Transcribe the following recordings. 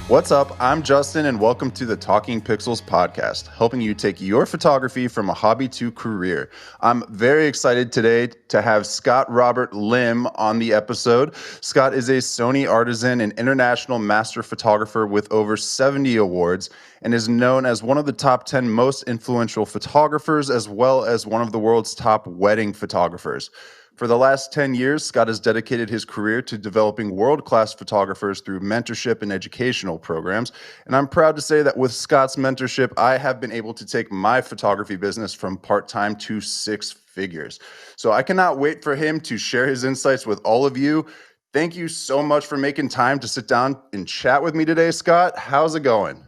What's up? I'm Justin, and welcome to the Talking Pixels podcast, helping you take your photography from a hobby to career. I'm very excited today to have Scott Robert Lim on the episode. Scott is a Sony Artisan and International Master Photographer with over 70 awards and is known as one of the top 10 most influential photographers, as well as one of the world's top wedding photographers. For the last 10 years, Scott has dedicated his career to developing world-class photographers through mentorship and educational programs. And I'm proud to say that with Scott's mentorship, I have been able to take my photography business from part-time to six figures. So I cannot wait for him to share his insights with all of you. Thank you so much for making time to sit down and chat with me today, Scott. How's it going?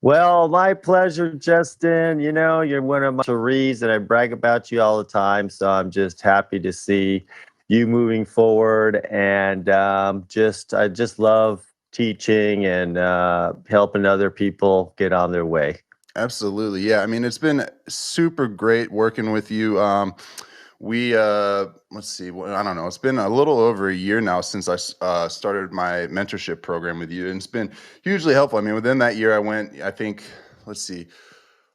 Well, my pleasure, Justin. You know, you're one of my reads, and I brag about you all the time. So I'm just happy to see you moving forward, and I just love teaching and helping other people get on their way. Absolutely. Yeah. I mean, it's been super great working with you. Let's see, I don't know. It's been a little over a year now since I started my mentorship program with you, and it's been hugely helpful. I mean, within that year, let's see,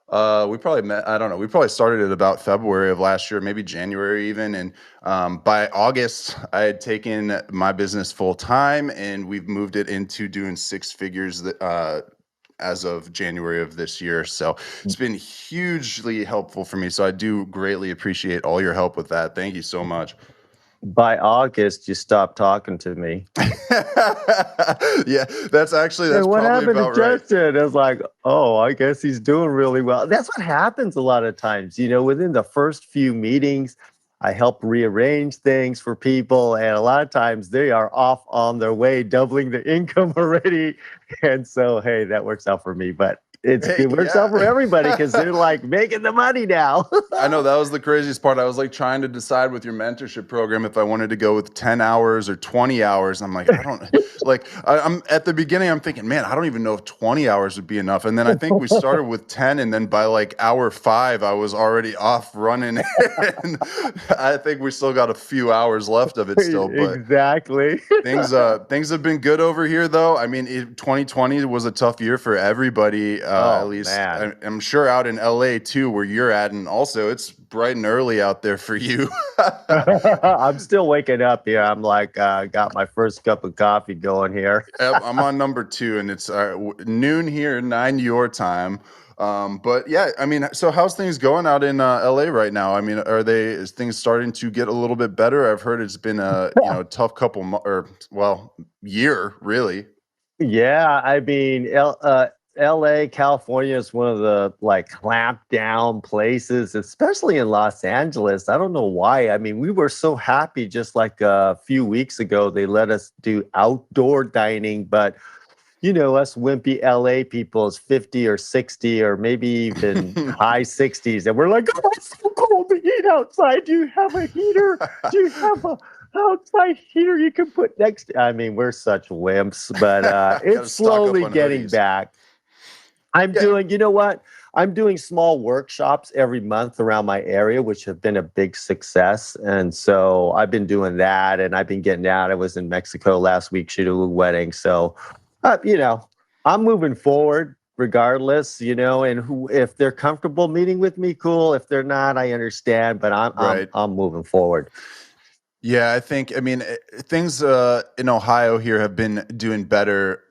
we probably met, I don't know, we probably started at about February of last year, maybe January even. And by August, I had taken my business full time, and we've moved it into doing six figures as of January of this year. So it's been hugely helpful for me. So I do greatly appreciate all your help with that. Thank you so much. By August, you stopped talking to me. Yeah, that's What probably happened about to right. Justin? It's like, oh, I guess he's doing really well. That's what happens a lot of times. You know, within the first few meetings, I help rearrange things for people, and a lot of times they are off on their way, doubling the income already. And so, hey, that works out for me. But Hey, it works out for yeah. everybody because they're like making the money now. I know that was the craziest part. I was like trying to decide with your mentorship program if I wanted to go with 10 hours or 20 hours. I'm like, I don't like, I'm at the beginning, I'm thinking, man, I don't even know if 20 hours would be enough. And then I think we started with 10, and then by like hour 5, I was already off running. And I think we still got a few hours left of it still, but Exactly. things have been good over here, though. I mean, 2020 was a tough year for everybody. At Oh, least man. I'm sure out in LA too, where you're at, and also it's bright and early out there for you. I'm still waking up here. I'm like, got my first cup of coffee going here. Yep, I'm on number 2, and it's noon here, 9 your time. But yeah, I mean, so how's things going out in LA right now? I mean, is things starting to get a little bit better? I've heard it's been a tough couple year really. Yeah, I mean, LA, California is one of the like clamped down places, especially in Los Angeles. I don't know why. I mean, we were so happy just like a few weeks ago, they let us do outdoor dining, but you know, us wimpy LA people is 50 or 60 or maybe even high 60s. And we're like, oh, it's so cold to eat outside. Do you have a heater? Do you have a outside heater you can put next to? I mean, we're such wimps, but Gotta it's stock up slowly on getting hoodies. back. I'm Yeah. doing, you know what? I'm doing small workshops every month around my area, which have been a big success. And so I've been doing that, and I've been getting out. I was in Mexico last week shooting a wedding. So, you know, I'm moving forward regardless, you know, and if they're comfortable meeting with me, cool. If they're not, I understand, but Right. I'm moving forward. Yeah, I mean, things in Ohio here have been doing better.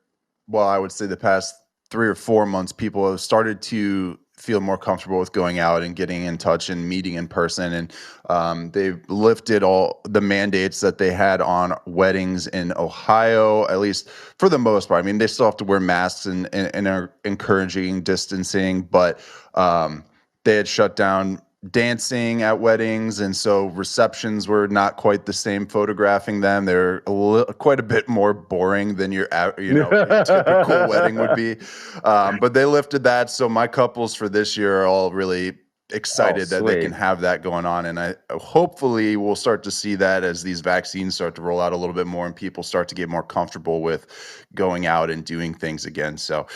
Well, I would say the past 3 or 4 months, people have started to feel more comfortable with going out and getting in touch and meeting in person. And they've lifted all the mandates that they had on weddings in Ohio, at least for the most part. I mean, they still have to wear masks and are encouraging distancing, but they had shut down dancing at weddings, and so receptions were not quite the same. Photographing them, they're quite a bit more boring than your typical wedding would be. But they lifted that, so my couples for this year are all really Oh, excited that they can sweet. have that going on, and I hopefully we'll start to see that as these vaccines start to roll out a little bit more and people start to get more comfortable with going out and doing things again. So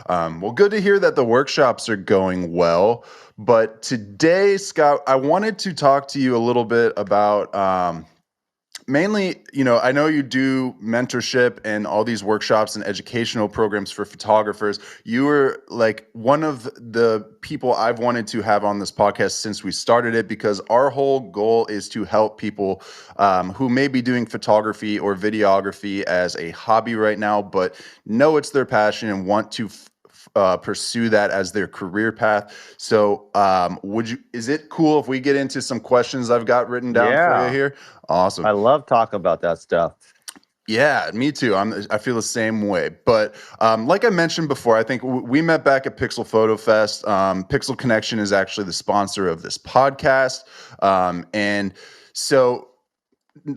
well, good to hear that the workshops are going well. But today, Scott, I wanted to talk to you a little bit about mainly, I know you do mentorship and all these workshops and educational programs for photographers. You were like one of the people I've wanted to have on this podcast since we started it, because our whole goal is to help people who may be doing photography or videography as a hobby right now, but know it's their passion and want to pursue that as their career path. So is it cool if we get into some questions I've got written down for you Yeah, here? Awesome. I love talking about that stuff. Yeah, me too. I feel the same way. But like I mentioned before, I think we met back at Pixel Photo Fest. Pixel Connection is actually the sponsor of this podcast. And so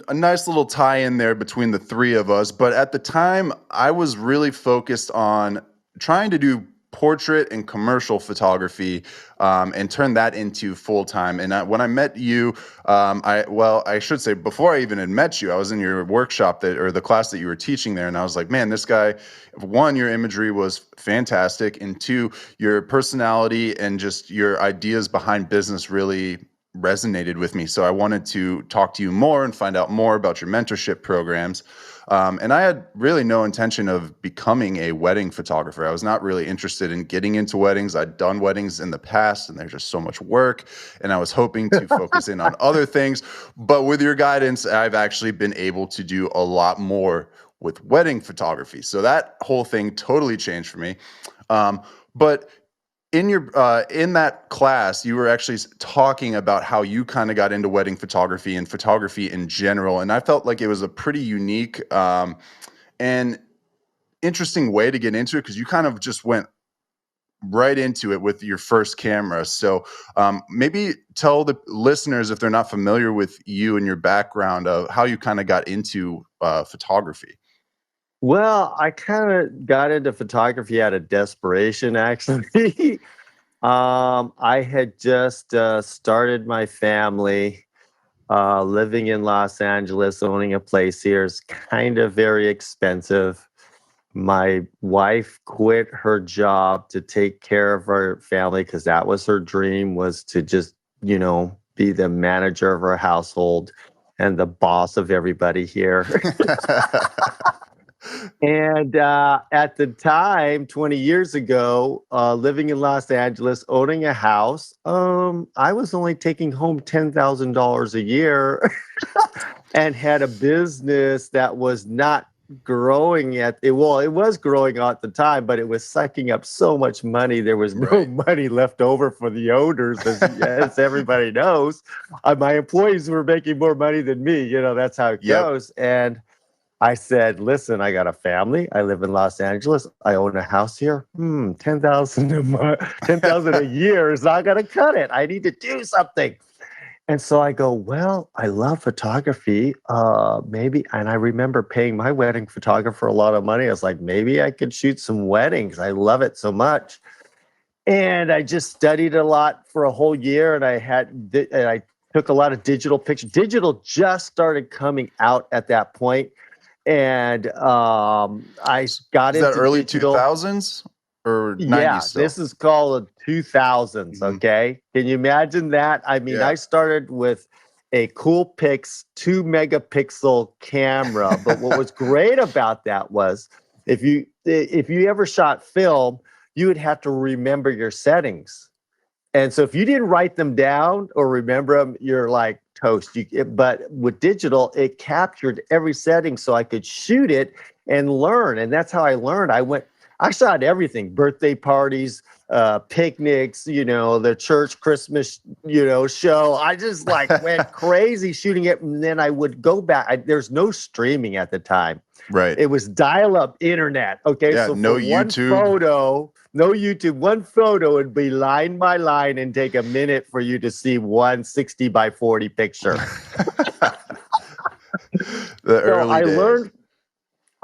a nice little tie in there between the three of us. But at the time, I was really focused on trying to do portrait and commercial photography and turn that into full time. And when I met you, I should say before I even had met you, I was in your workshop or the class that you were teaching there, and I was like, man, this guy. One, your imagery was fantastic, and two, your personality and just your ideas behind business really resonated with me. So I wanted to talk to you more and find out more about your mentorship programs. And I had really no intention of becoming a wedding photographer. I was not really interested in getting into weddings. I'd done weddings in the past, and there's just so much work. And I was hoping to focus in on other things. But with your guidance, I've actually been able to do a lot more with wedding photography. So that whole thing totally changed for me. But in that class, you were actually talking about how you kind of got into wedding photography and photography in general, and I felt like it was a pretty unique and interesting way to get into it, because you kind of just went right into it with your first camera. So maybe tell the listeners, if they're not familiar with you and your background, of how you kind of got into photography. Well, I kind of got into photography out of desperation, actually. I had just started my family, living in Los Angeles, owning a place here is kind of very expensive. My wife quit her job to take care of our family because that was her dream, was to just, be the manager of our household and the boss of everybody here. And at the time, 20 years ago, living in Los Angeles, owning a house, I was only taking home $10,000 a year and had a business that was not growing it was growing at the time, but it was sucking up so much money. There was no money left over for the owners, as everybody knows. My employees were making more money than me. That's how it goes. And I said, listen, I got a family. I live in Los Angeles. I own a house here. 10,000 a month, 10,000 a year is not going to cut it. I need to do something. And so I go, well, I love photography. Maybe, and I remember paying my wedding photographer a lot of money. I was like, maybe I could shoot some weddings. I love it so much. And I just studied a lot for a whole year, and I took a lot of digital pictures. Digital just started coming out at that point. And I got into early digital. 2000s or 90s? Yeah, still? This is called the 2000s. Okay, can you imagine that? I mean, I started with a Coolpix 2 megapixel camera, but what was great about that was if you ever shot film, you would have to remember your settings. And so if you didn't write them down or remember them, you're like toast. But with digital, it captured every setting so I could shoot it and learn. And that's how I learned. I shot everything: birthday parties, picnics, the church Christmas, show. I just went crazy shooting it. And then I would go back. There's no streaming at the time. Right. It was dial-up internet. Okay. Yeah, so no YouTube. No YouTube. One photo would be line by line and take a minute for you to see one 60 by 40 picture. I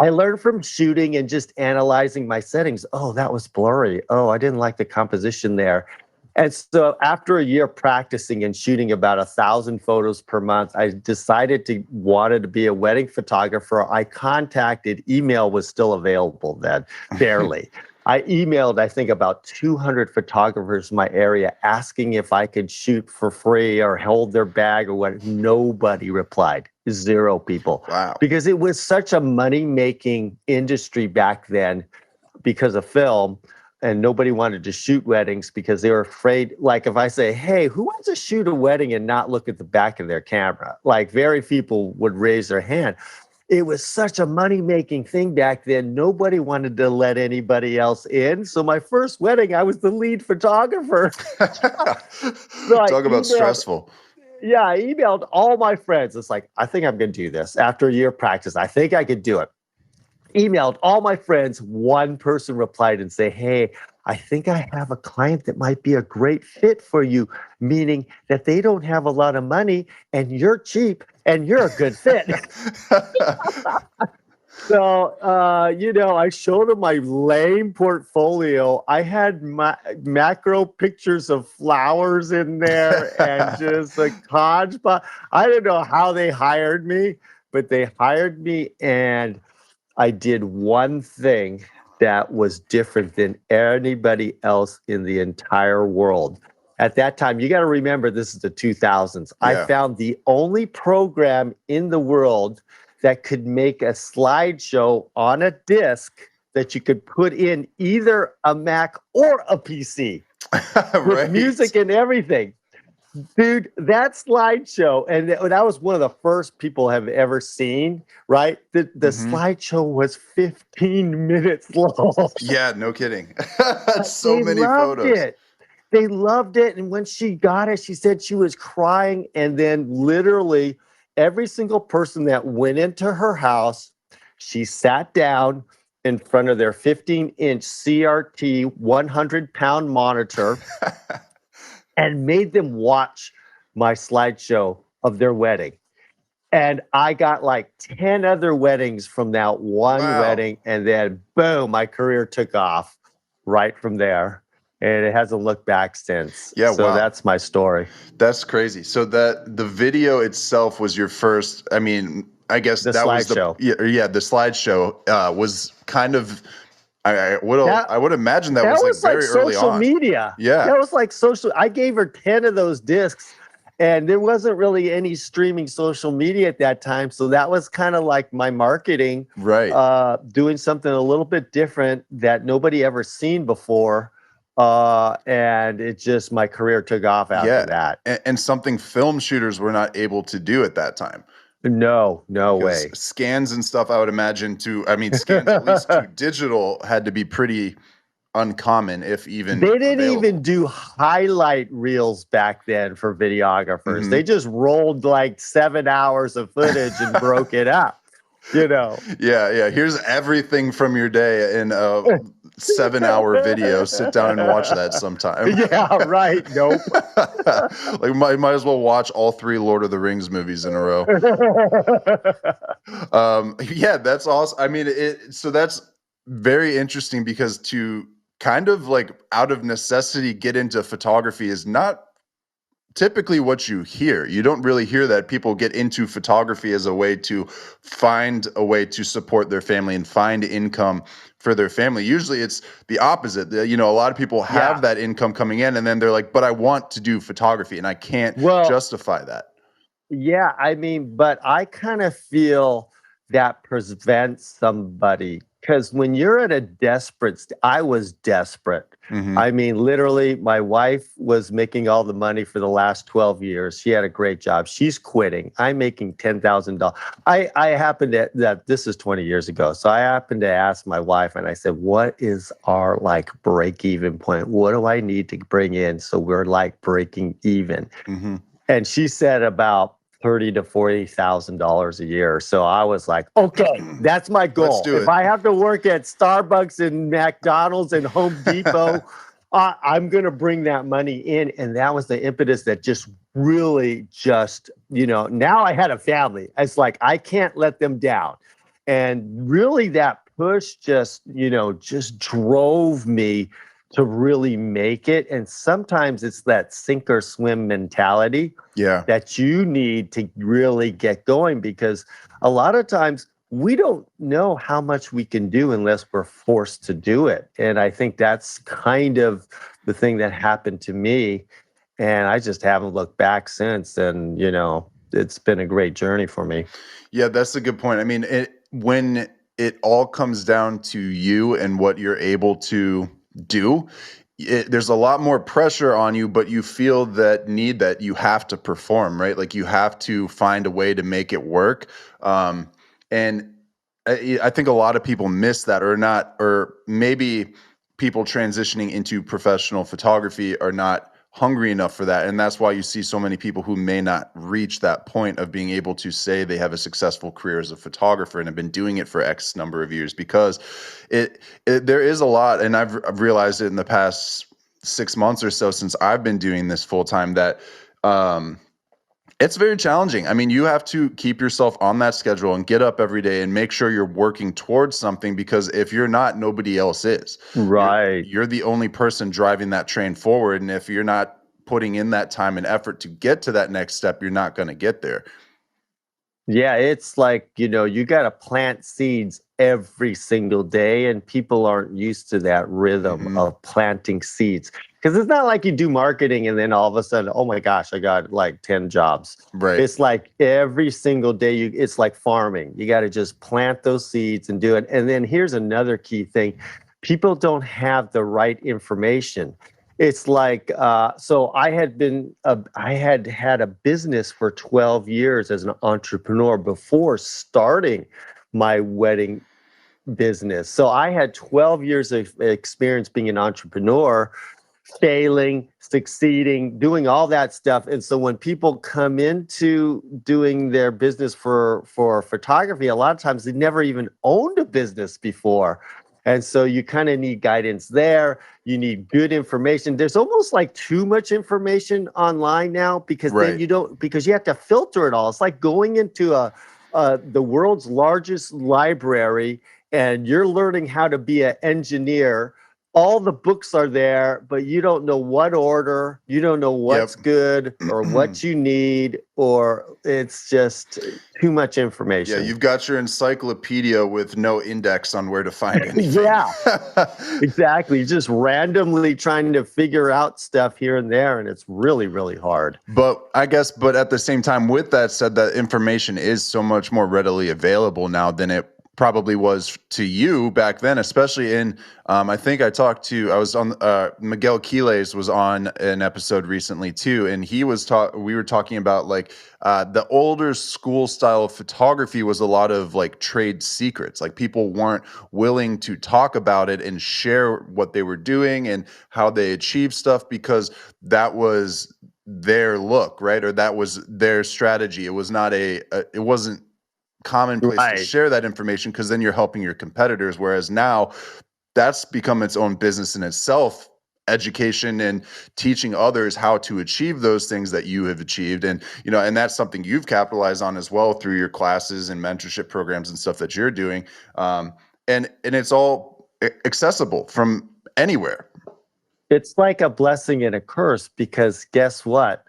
learned from shooting and just analyzing my settings. Oh, that was blurry. Oh, I didn't like the composition there. And so after a year practicing and shooting about 1,000 photos per month, I decided wanted to be a wedding photographer. Email was still available then, barely. I emailed, I think, about 200 photographers in my area asking if I could shoot for free or hold their bag or what. Nobody replied. Zero people. Wow. Because it was such a money-making industry back then because of film, and nobody wanted to shoot weddings because they were afraid. Like if I say, hey, who wants to shoot a wedding and not look at the back of their camera? Like very few people would raise their hand. It was such a money-making thing back then. Nobody wanted to let anybody else in. So my first wedding, I was the lead photographer. Talk about stressful. Yeah, I emailed all my friends. It's like, I think I'm going to do this. After a year of practice, I think I could do it. Emailed all my friends. One person replied and say, hey, I think I have a client that might be a great fit for you, meaning that they don't have a lot of money and you're cheap and you're a good fit. So, I showed him my lame portfolio. I had macro pictures of flowers in there and just a hodgepodge. I don't know how they hired me, but they hired me, and I did one thing that was different than anybody else in the entire world. At that time, you got to remember, this is the 2000s. Yeah. I found the only program in the world that could make a slideshow on a disc that you could put in either a Mac or a PC with music and everything. Dude, that slideshow, and that was one of the first people have ever seen, right? The slideshow was 15 minutes long. Yeah, no kidding. So many photos. They loved it. And when she got it, she said she was crying. And then literally every single person that went into her house, she sat down in front of their 15-inch CRT 100-pound monitor and made them watch my slideshow of their wedding. And I got like 10 other weddings from that one wedding. And then, boom, my career took off right from there. And it hasn't looked back since. Yeah, so that's my story. That's crazy. So that the video itself was your first, I mean, I guess the that was slideshow. The slideshow was kind of, I would imagine that was like very early on. Social media. Yeah. That was like social. I gave her 10 of those discs, and there wasn't really any streaming social media at that time. So that was kind of like my marketing, right? Doing something a little bit different that nobody ever seen before. And it just, my career took off after that. And something film shooters were not able to do at that time. No way. Scans and stuff, I would imagine scans at least to digital had to be pretty uncommon, if even They didn't available. even do highlight reels back then for videographers. Mm-hmm. They just rolled like 7 hours of footage and broke it up, Yeah. Here's everything from your day in a 7-hour video. Sit down and watch that sometime. Yeah, right. Nope. Like might as well watch all 3 Lord of the Rings movies in a row. That's awesome. I mean, so that's very interesting, because to kind of like out of necessity get into photography is not typically what you hear. You don't really hear that people get into photography as a way to find a way to support their family and find income for their family. Usually it's the opposite. A lot of people have that income coming in, and then they're like, but I want to do photography and I can't justify that. Yeah, I mean, but I kind of feel that prevents somebody, because when you're at a I was desperate. Mm-hmm. I mean, literally, my wife was making all the money for the last 12 years. She had a great job. She's quitting. I'm making $10,000. I happened to, this is 20 years ago. So I happened to ask my wife, and I said, what is our like break-even point? What do I need to bring in so we're like breaking even? Mm-hmm. And she said about $30,000 to $40,000 a year. So I was like, okay, that's my goal. Let's do it. If I have to work at Starbucks and McDonald's and Home Depot, I'm going to bring that money in. And that was the impetus that just really now I had a family. It's like, I can't let them down. And really that push just drove me to really make it. And sometimes it's that sink or swim mentality that you need to really get going, because a lot of times we don't know how much we can do unless we're forced to do it. And I think that's kind of the thing that happened to me. And I just haven't looked back since. And, it's been a great journey for me. Yeah, that's a good point. I mean, when it all comes down to you and what you're able to do, there's a lot more pressure on you, but you feel that need that you have to perform, right? Like you have to find a way to make it work. And I think a lot of people miss that, or not, or maybe people transitioning into professional photography are not hungry enough for that. And that's why you see so many people who may not reach that point of being able to say they have a successful career as a photographer and have been doing it for X number of years, because there is a lot. And I've realized it in the past 6 months or so since I've been doing this full time, that it's very challenging. I mean, you have to keep yourself on that schedule and get up every day and make sure you're working towards something, because if you're not, nobody else is. Right. You're the only person driving that train forward. And if you're not putting in that time and effort to get to that next step, you're not going to get there. Yeah, it's like, you got to plant seeds every single day, and people aren't used to that rhythm of planting seeds. Because it's not like you do marketing and then all of a sudden, oh my gosh, I got like 10 jobs. Right. It's like every single day, it's like farming. You got to just plant those seeds and do it. And then here's another key thing. People don't have the right information. It's like, so I had had a business for 12 years as an entrepreneur before starting my wedding business. So I had 12 years of experience being an entrepreneur, failing, succeeding, doing all that stuff. And so when people come into doing their business for photography, a lot of times they never even owned a business before. And so you kind of need guidance there. You need good information. There's almost like too much information online now, because then because you have to filter it all. It's like going into the world's largest library and you're learning how to be an engineer. All the books are there, but you don't know what order, you don't know what's good or what you need, or it's just too much information. Yeah, you've got your encyclopedia with no index on where to find anything. Yeah, exactly. Just randomly trying to figure out stuff here and there, and it's really, really hard. But at the same time, with that said, that information is so much more readily available now than it probably was to you back then, especially in, I think I was on, Miguel Quiles was on an episode recently too. And we were talking about like, the older school style of photography was a lot of like trade secrets. Like people weren't willing to talk about it and share what they were doing and how they achieved stuff, because that was their look, right? Or that was their strategy. It was not it wasn't commonplace to share that information, because then you're helping your competitors. Whereas now that's become its own business in itself, education and teaching others how to achieve those things that you have achieved. And, and that's something you've capitalized on as well through your classes and mentorship programs and stuff that you're doing. And it's all accessible from anywhere. It's like a blessing and a curse, because guess what?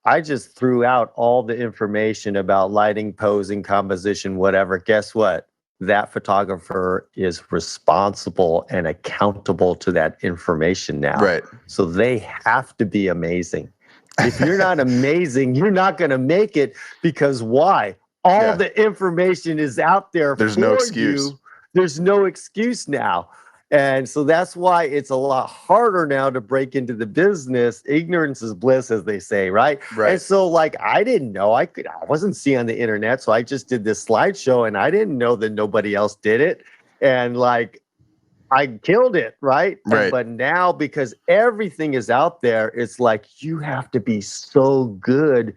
I just threw out all the information about lighting, posing, composition, whatever. Guess what? That photographer is responsible and accountable to that information now. Right. So they have to be amazing. If you're not amazing, you're not going to make it, because why? All the information is out there. There's no excuse. There's no excuse now. And so that's why it's a lot harder now to break into the business. Ignorance is bliss, as they say, right? Right. And so like, I didn't know, I wasn't seeing on the internet. So I just did this slideshow and I didn't know that nobody else did it. And like, I killed it, right? Right. But now, because everything is out there, it's like, you have to be so good.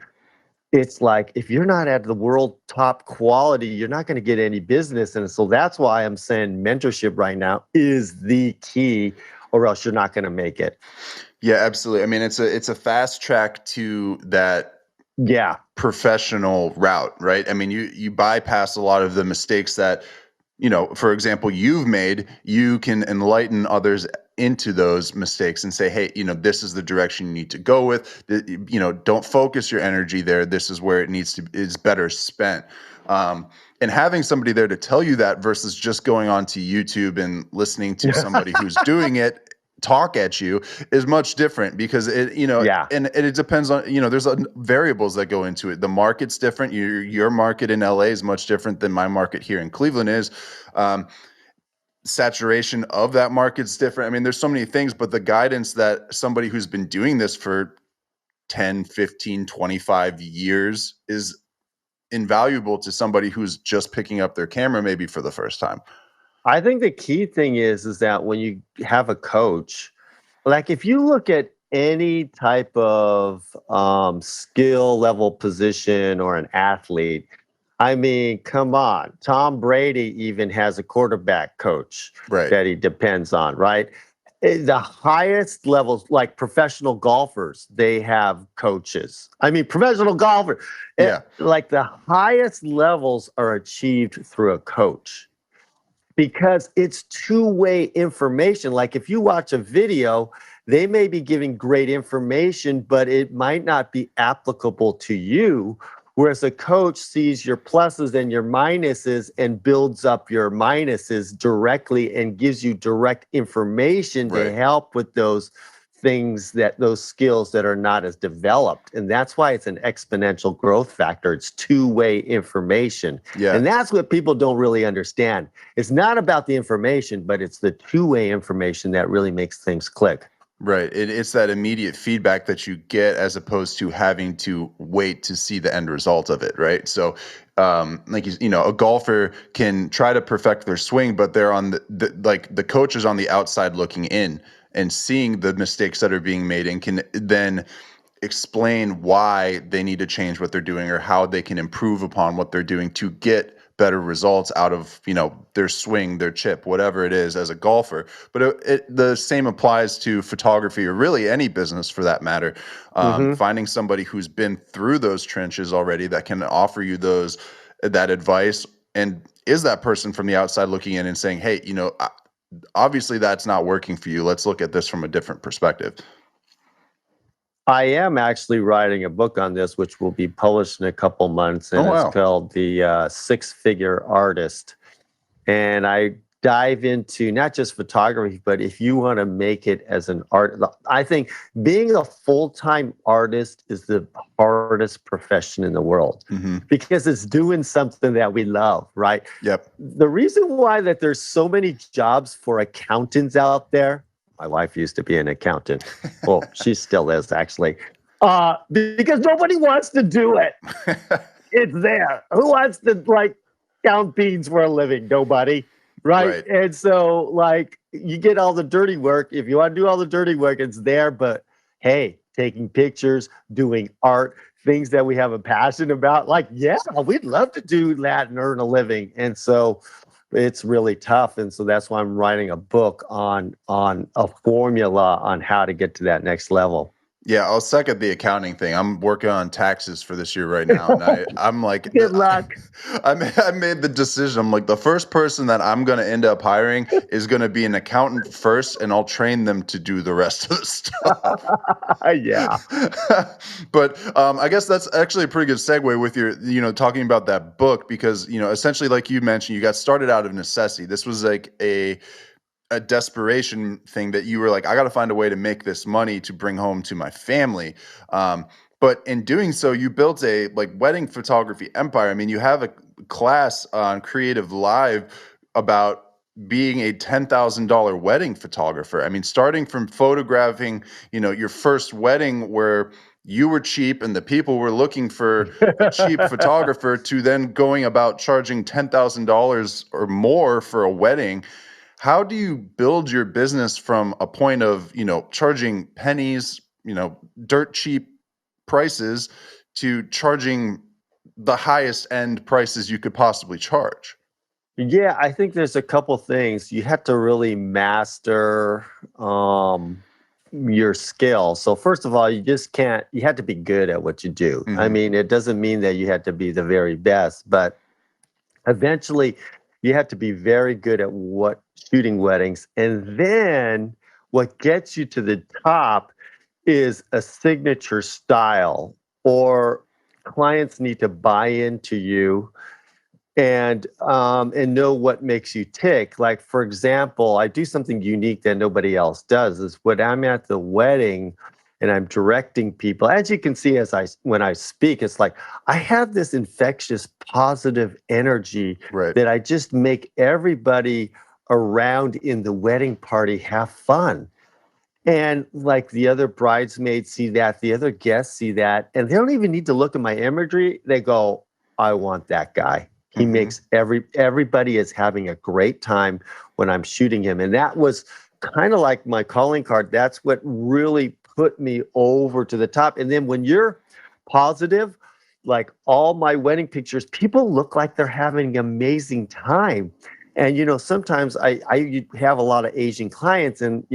It's like, if you're not at the world top quality, you're not going to get any business. And so that's why I'm saying mentorship right now is the key, or else you're not going to make it. Yeah, absolutely. I mean, it's a fast track to that professional route, right? I mean, you bypass a lot of the mistakes that, for example, you've made. You can enlighten others into those mistakes and say, hey, this is the direction you need to go with. Don't focus your energy there. This is where it is better spent. And having somebody there to tell you that versus just going onto YouTube and listening to somebody who's doing it talk at you is much different because Yeah. and it depends on, there's variables that go into it. The market's different. Your market in LA is much different than my market here in Cleveland is. Saturation of that market's different. I mean, there's so many things, but the guidance that somebody who's been doing this for 10, 15, 25 years is invaluable to somebody who's just picking up their camera maybe for the first time. I think the key thing is that when you have a coach, like if you look at any type of skill level position or an athlete, I mean, come on. Tom Brady even has a quarterback coach Right. that he depends on, right? The highest levels, like professional golfers, they have coaches. I mean, professional golfer, Yeah. like the highest levels are achieved through a coach because it's two-way information. Like if you watch a video, they may be giving great information, but it might not be applicable to you. Whereas a coach sees your pluses and your minuses and builds up your minuses directly and gives you direct information to help with those things, those skills that are not as developed. And that's why it's an exponential growth factor. It's two-way information. Yeah. And that's what people don't really understand. It's not about the information, but it's the two-way information that really makes things click. Right. It's that immediate feedback that you get as opposed to having to wait to see the end result of it. Right. So, like, a golfer can try to perfect their swing, but they're on the coach is on the outside looking in and seeing the mistakes that are being made and can then explain why they need to change what they're doing or how they can improve upon what they're doing to get better results out of, their swing, their chip, whatever it is as a golfer. But the same applies to photography or really any business for that matter. Finding somebody who's been through those trenches already that can offer you that advice, and is that person from the outside looking in and saying, hey, obviously that's not working for you. Let's look at this from a different perspective. I am actually writing a book on this, which will be published in a couple months, and it's called The Six-Figure Artist. And I dive into not just photography, but if you want to make it as an art, I think being a full-time artist is the hardest profession in the world because it's doing something that we love, right? Yep. The reason why that there's so many jobs for accountants out there, my wife used to be an accountant. Well, she still is, actually. Because nobody wants to do it. It's there. Who wants to, count beans for a living? Nobody, right? And so, you get all the dirty work. If you want to do all the dirty work, it's there. But, hey, taking pictures, doing art, things that we have a passion about, we'd love to do that and earn a living. And so it's really tough. And so that's why I'm writing a book on a formula on how to get to that next level. Yeah, I'll second the accounting thing. I'm working on taxes for this year right now. And I'm like, good luck. I made the decision. I'm like, the first person that I'm going to end up hiring is going to be an accountant first, and I'll train them to do the rest of the stuff. Yeah. But I guess that's actually a pretty good segue with your, talking about that book, because, essentially, like you mentioned, you got started out of necessity. This was like a desperation thing that you were like, I got to find a way to make this money to bring home to my family. But in doing so, you built a wedding photography empire. I mean, you have a class on Creative Live about being a $10,000 wedding photographer. I mean, starting from photographing, your first wedding where you were cheap and the people were looking for a cheap photographer, to then going about charging $10,000 or more for a wedding. How do you build your business from a point of, charging pennies, dirt cheap prices, to charging the highest end prices you could possibly charge? Yeah, I think there's a couple things. You have to really master your skill. So first of all, you have to be good at what you do. I mean, it doesn't mean that you have to be the very best, but eventually you have to be very good at shooting weddings. And then what gets you to the top is a signature style, or clients need to buy into you and know what makes you tick. Like, for example, I do something unique that nobody else does. Is when I'm at the wedding and I'm directing people. As you can see, when I speak, it's like I have this infectious positive energy Right. that I just make everybody around in the wedding party have fun. And like the other bridesmaids see that, the other guests see that, and they don't even need to look at my imagery. They go, I want that guy. He Mm-hmm. makes everybody is having a great time when I'm shooting him. And that was kind of like my calling card. That's what really put me over to the top. And then when you're positive, like all my wedding pictures, people look like they're having an amazing time. And sometimes I have a lot of Asian clients, and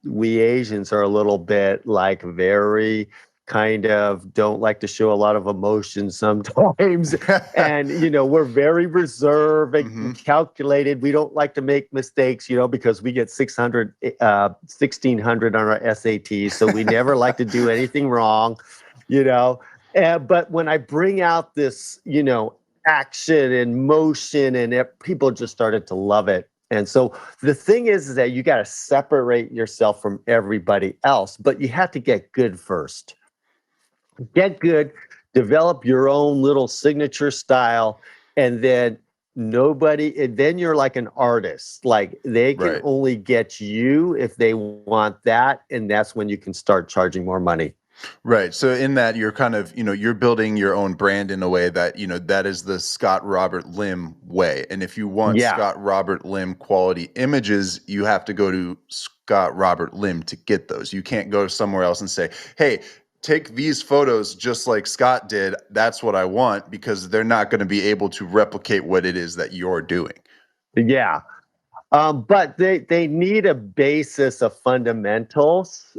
we Asians are a little bit like very kind of don't like to show a lot of emotion sometimes. And we're very reserved and Mm-hmm. calculated. We don't like to make mistakes, because we get 1600 on our SATs, so we never like to do anything wrong, you know. But when I bring out this, action and motion, and people just started to love it. And so the thing is that you got to separate yourself from everybody else, but you have to get good first. Get good, develop your own little signature style, and then you're like an artist. Like they can Right. only get you if they want that, and that's when you can start charging more money. Right. So in that you're kind of, you're building your own brand in a way that, that is the Scott Robert Lim way. And if you want Yeah. Scott Robert Lim quality images, you have to go to Scott Robert Lim to get those. You can't go somewhere else and say, hey, take these photos just like Scott did. That's what I want, because they're not going to be able to replicate what it is that you're doing. Yeah. But they need a basis of fundamentals,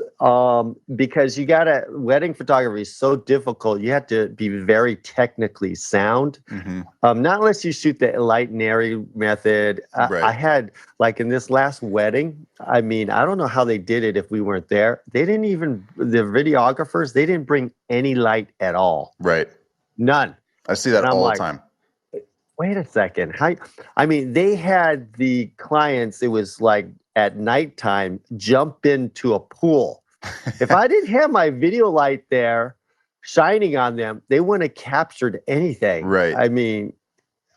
because wedding photography is so difficult. You have to be very technically sound. Mm-hmm. Not unless you shoot the light and airy method. Right. I had, like in this last wedding, I mean, I don't know how they did it if we weren't there. The videographers, they didn't bring any light at all. Right. None. I see that And I'm all like, the time. wait a second. I mean, they had the clients, it was like at nighttime, jump into a pool. If I didn't have my video light there shining on them, they wouldn't have captured anything. Right. I mean,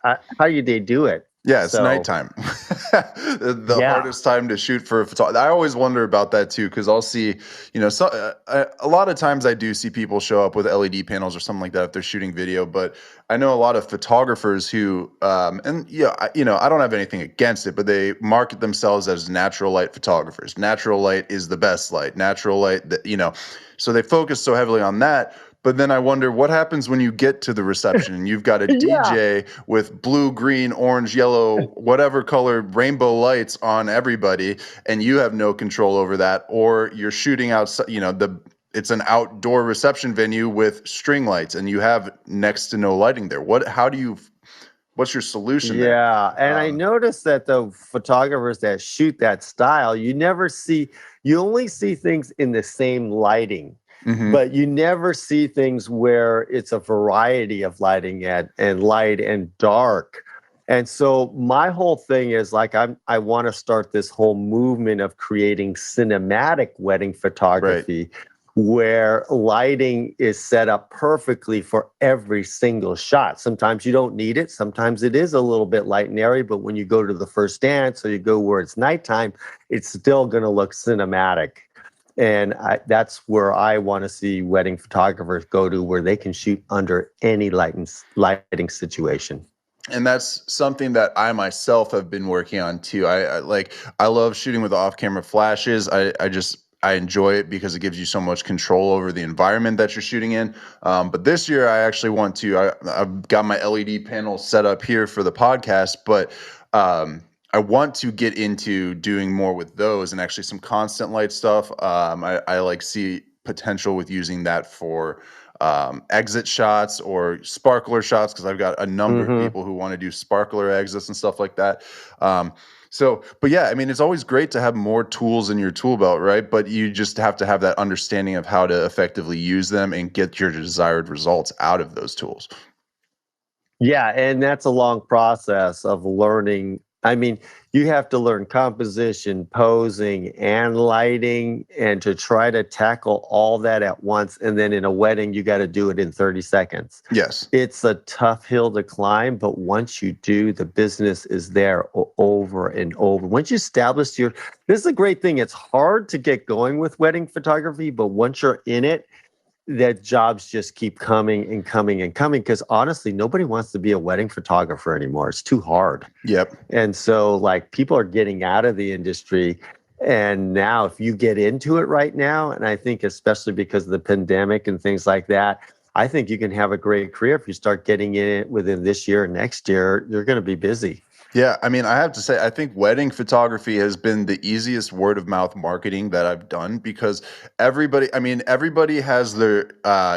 how do they do it? Yeah, it's nighttime. the Yeah. hardest time to shoot for a photographer. I always wonder about that too, because I'll see, a lot of times I do see people show up with LED panels or something like that if they're shooting video. But I know a lot of photographers who, I don't have anything against it, but they market themselves as natural light photographers. Natural light is the best light. Natural light, so they focus so heavily on that. But then I wonder what happens when you get to the reception and you've got a DJ with blue, green, orange, yellow, whatever color rainbow lights on everybody, and you have no control over that, or you're shooting outside, it's an outdoor reception venue with string lights and you have next to no lighting there. What's your solution there? Yeah, and I noticed that the photographers that shoot that style, you only see things in the same lighting. Mm-hmm. But you never see things where it's a variety of lighting and light and dark. And so my whole thing is like I want to start this whole movement of creating cinematic wedding photography, where lighting is set up perfectly for every single shot. Sometimes you don't need it. Sometimes it is a little bit light and airy, but when you go to the first dance or you go where it's nighttime, it's still going to look cinematic. And that's where I want to see wedding photographers go to, where they can shoot under any lighting situation. And that's something that I myself have been working on too. I love shooting with off-camera flashes. I enjoy it because it gives you so much control over the environment that you're shooting in. But this year I actually I've got my LED panel set up here for the podcast, but I want to get into doing more with those and actually some constant light stuff. I see potential with using that for exit shots or sparkler shots, because I've got a number of people who want to do sparkler exits and stuff like that. But yeah, I mean, it's always great to have more tools in your tool belt, right? But you just have to have that understanding of how to effectively use them and get your desired results out of those tools. Yeah, and that's a long process of learning. I mean, you have to learn composition, posing, and lighting, and to try to tackle all that at once. And then in a wedding, you got to do it in 30 seconds. Yes. It's a tough hill to climb, but once you do, the business is there over and over. Once you establish this is a great thing. It's hard to get going with wedding photography, but once you're in it, that jobs just keep coming and coming and coming, because honestly, nobody wants to be a wedding photographer anymore. It's too hard. Yep. And so like people are getting out of the industry. And now if you get into it right now, and I think especially because of the pandemic and things like that, I think you can have a great career if you start getting in it within this year and next year. You're going to be busy. Yeah, I mean, I have to say, I think wedding photography has been the easiest word of mouth marketing that I've done, because everybody has their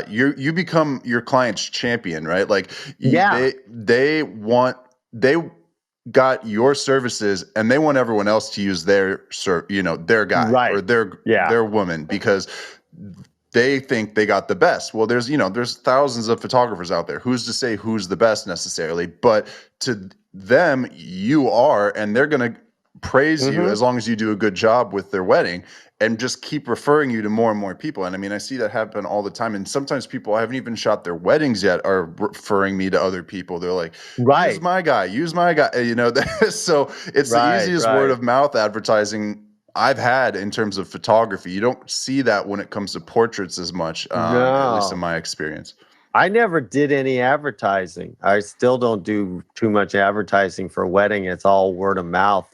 you become your client's champion, right? Like Yeah. they got your services and they want everyone else to use their their guy or Right. Yeah. their woman, because they think they got the best. Well, there's thousands of photographers out there. Who's to say who's the best necessarily? But to them, you are, and they're going to praise you as long as you do a good job with their wedding, and just keep referring you to more and more people. And I mean, I see that happen all the time. And sometimes people I haven't even shot their weddings yet are referring me to other people. They're like, use my guy, so it's the easiest word of mouth advertising I've had in terms of photography. You don't see that when it comes to portraits as much, at least in my experience. I never did any advertising. I still don't do too much advertising for a wedding. It's all word of mouth.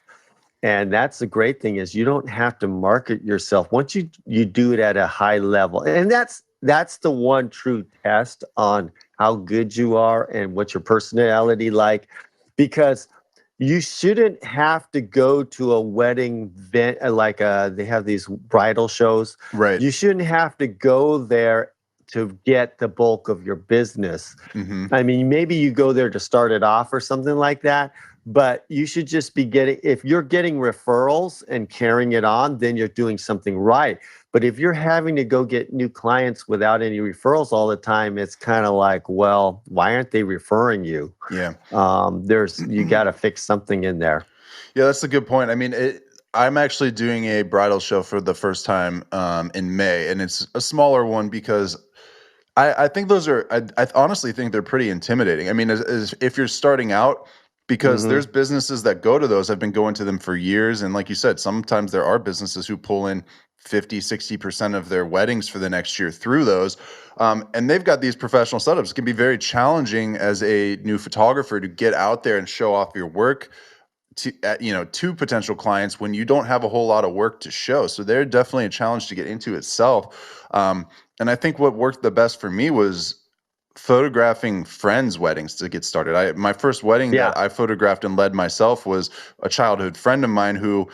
And that's the great thing, is you don't have to market yourself once you do it at a high level. And that's the one true test on how good you are and what's your personality like, because you shouldn't have to go to a wedding event they have these bridal shows. Right. You shouldn't have to go there to get the bulk of your business. I mean, maybe you go there to start it off or something like that, but you should just be if you're getting referrals and carrying it on, then you're doing something right. But if you're having to go get new clients without any referrals all the time, it's kind of like, well, why aren't they referring you? Yeah. You got to fix something in there. Yeah, that's a good point. I mean, I'm actually doing a bridal show for the first time in May, and it's a smaller one because I think those are, I honestly think they're pretty intimidating. I mean, as if you're starting out, because there's businesses that go to those. I've been going to them for years. And like you said, sometimes there are businesses who pull in 50, 60% of their weddings for the next year through those. And they've got these professional setups. It can be very challenging as a new photographer to get out there and show off your work to potential clients when you don't have a whole lot of work to show. So they're definitely a challenge to get into itself. And I think what worked the best for me was photographing friends' weddings to get started. My first wedding that I photographed and led myself was a childhood friend of mine who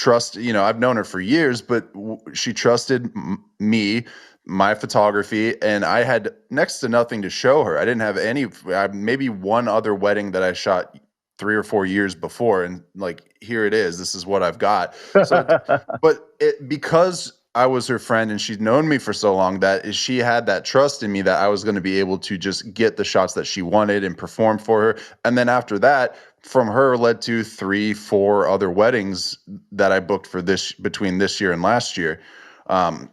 I've known her for years, but she trusted me, my photography, and I had next to nothing to show her. I didn't have maybe one other wedding that I shot 3 or 4 years before, and like, here it is. This is what I've got. So, but because I was her friend and she'd known me for so long, she had that trust in me that I was going to be able to just get the shots that she wanted and perform for her. And then after that, from her led to 3, 4 other weddings that I booked for between this year and last year. And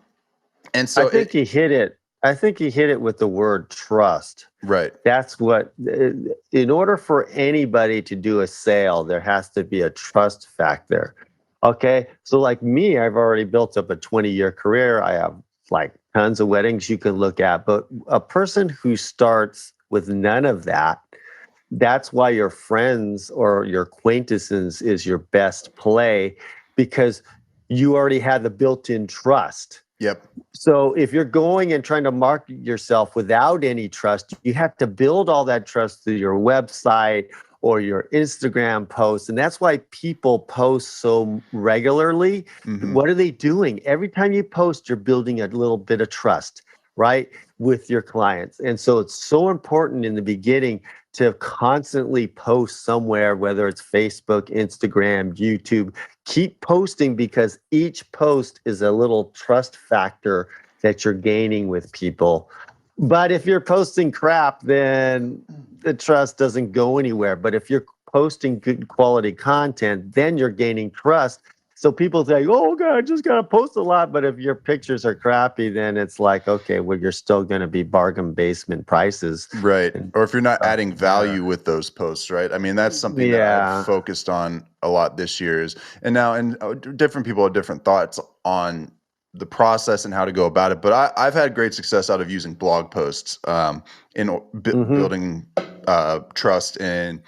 so I think he hit it. I think he hit it with the word trust. Right. That's what, in order for anybody to do a sale, there has to be a trust factor. Okay. So like me, I've already built up a 20-year career. I have like tons of weddings you can look at, but a person who starts with none of that, that's why your friends or your acquaintances is your best play, because you already had the built-in trust. Yep. So if you're going and trying to market yourself without any trust, you have to build all that trust through your website or your Instagram posts. And that's why people post so regularly. What are they doing? Every time you post, you're building a little bit of trust, right, with your clients. And so it's so important in the beginning to constantly post somewhere, whether it's Facebook, Instagram, YouTube. Keep posting, because each post is a little trust factor that you're gaining with people. But if you're posting crap, then the trust doesn't go anywhere. But if you're posting good quality content, then you're gaining trust. So people say, oh, God, I just got to post a lot. But if your pictures are crappy, then it's like, okay, well, you're still going to be bargain basement prices. Right. And Or if you're not adding there. value with those posts, right? I mean, that's something that I've Yeah. focused on a lot this year is, and now, and different people have different thoughts on the process and how to go about it. But I've had great success out of using blog posts in Hmm. building trust and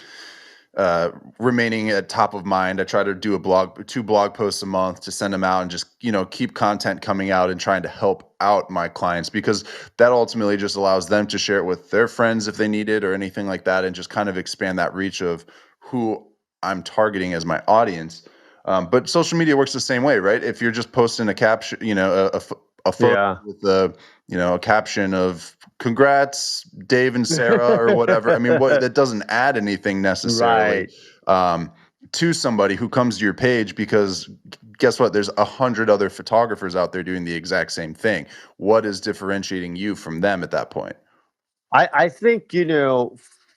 remaining at top of mind. I try to do two blog posts a month to send them out and just, keep content coming out and trying to help out my clients, because that ultimately just allows them to share it with their friends if they need it or anything like that, and just kind of expand that reach of who I'm targeting as my audience. But social media works the same way, right? If you're just posting a caption, a photo Yeah. with a caption of "Congrats, Dave and Sarah" or whatever. I mean, that doesn't add anything necessarily Right. um, to somebody who comes to your page, because guess what? There's 100 other photographers out there doing the exact same thing. What is differentiating you from them at that point? I think,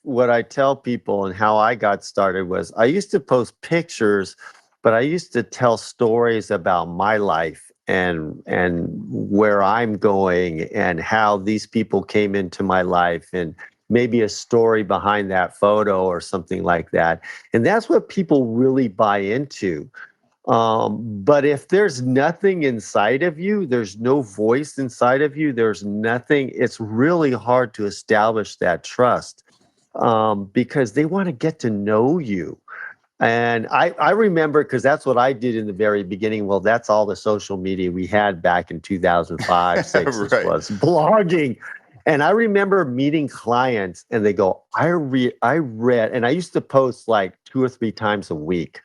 what I tell people and how I got started was I used to post pictures, but I used to tell stories about my life and where I'm going and how these people came into my life and maybe a story behind that photo or something like that. And that's what people really buy into. But if there's nothing inside of you, there's no voice inside of you, there's nothing, it's really hard to establish that trust because they want to get to know you. And I remember because that's what I did in the very beginning. Well, that's all the social media we had back in 2005, six Right. was blogging. And I remember meeting clients and they go, I read, and I used to post like 2 or 3 times a week.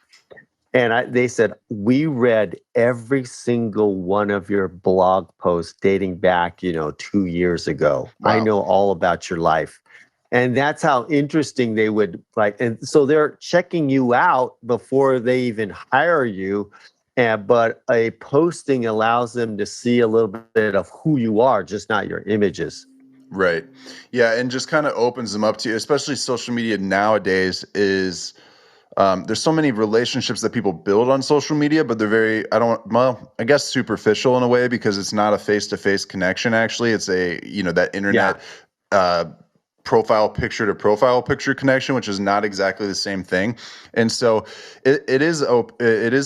And they said, we read every single one of your blog posts dating back, 2 years ago. I Wow. know all about your life. And that's how interesting they would like. And so they're checking you out before they even hire you. But a posting allows them to see a little bit of who you are, just not your images. Right. Yeah, and just kind of opens them up to you, especially social media nowadays is there's so many relationships that people build on social media, but they're very, I guess superficial in a way, because it's not a face-to-face connection. Actually, it's that Yeah. internet uh, profile picture to profile picture connection, which is not exactly the same thing. And so it is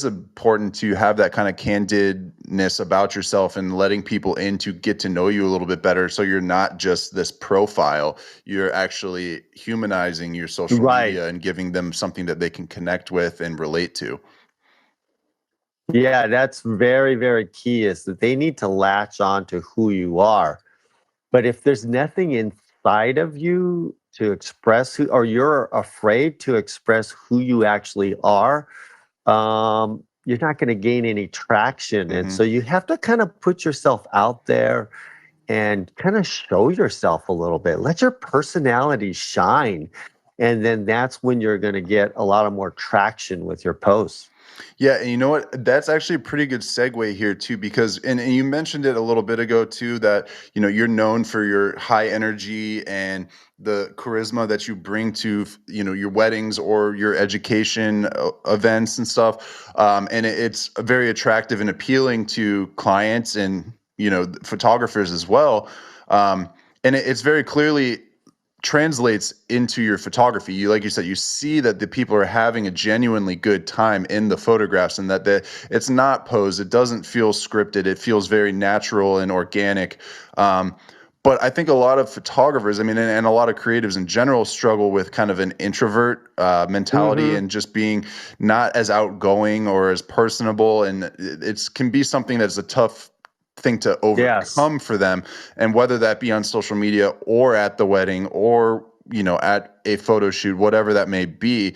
important to have that kind of candidness about yourself and letting people in to get to know you a little bit better. So you're not just this profile, you're actually humanizing your social Right. media and giving them something that they can connect with and relate to. Yeah, that's very, very key is that they need to latch on to who you are. But if there's nothing inside of you to express who, or you're afraid to express who you actually are, you're not going to gain any traction. And Hmm. so you have to kind of put yourself out there and kind of show yourself a little bit. Let your personality shine. And then that's when you're going to get a lot of more traction with your posts. Yeah, and you know what? That's actually a pretty good segue here too, because and you mentioned it a little bit ago too, that you're known for your high energy and the charisma that you bring to your weddings or your education events and stuff, and it's very attractive and appealing to clients and photographers as well, and it's very clearly translates into your photography. Like you said, you see that the people are having a genuinely good time in the photographs, and that it's not posed. It doesn't feel scripted. It feels very natural and organic. But I think a lot of photographers, I mean, and a lot of creatives in general, struggle with kind of an introvert mentality Hmm. and just being not as outgoing or as personable. And it can be something that's a tough thing to Yes. overcome for them, and whether that be on social media or at the wedding or at a photo shoot, whatever that may be.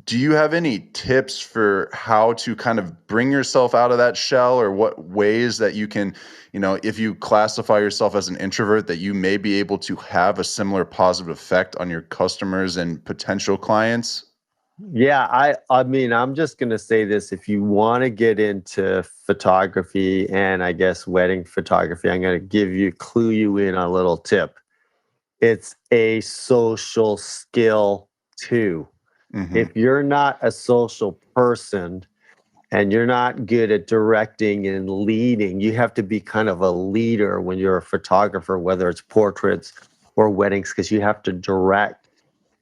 Do you have any tips for how to kind of bring yourself out of that shell, or what ways that you can, if you classify yourself as an introvert, that you may be able to have a similar positive effect on your customers and potential clients? Yeah, I mean, I'm just going to say this. If you want to get into photography and I guess wedding photography, I'm going to clue you in a little tip. it's a social skill too. Hmm. If you're not a social person and you're not good at directing and leading, you have to be kind of a leader when you're a photographer, whether it's portraits or weddings, because you have to direct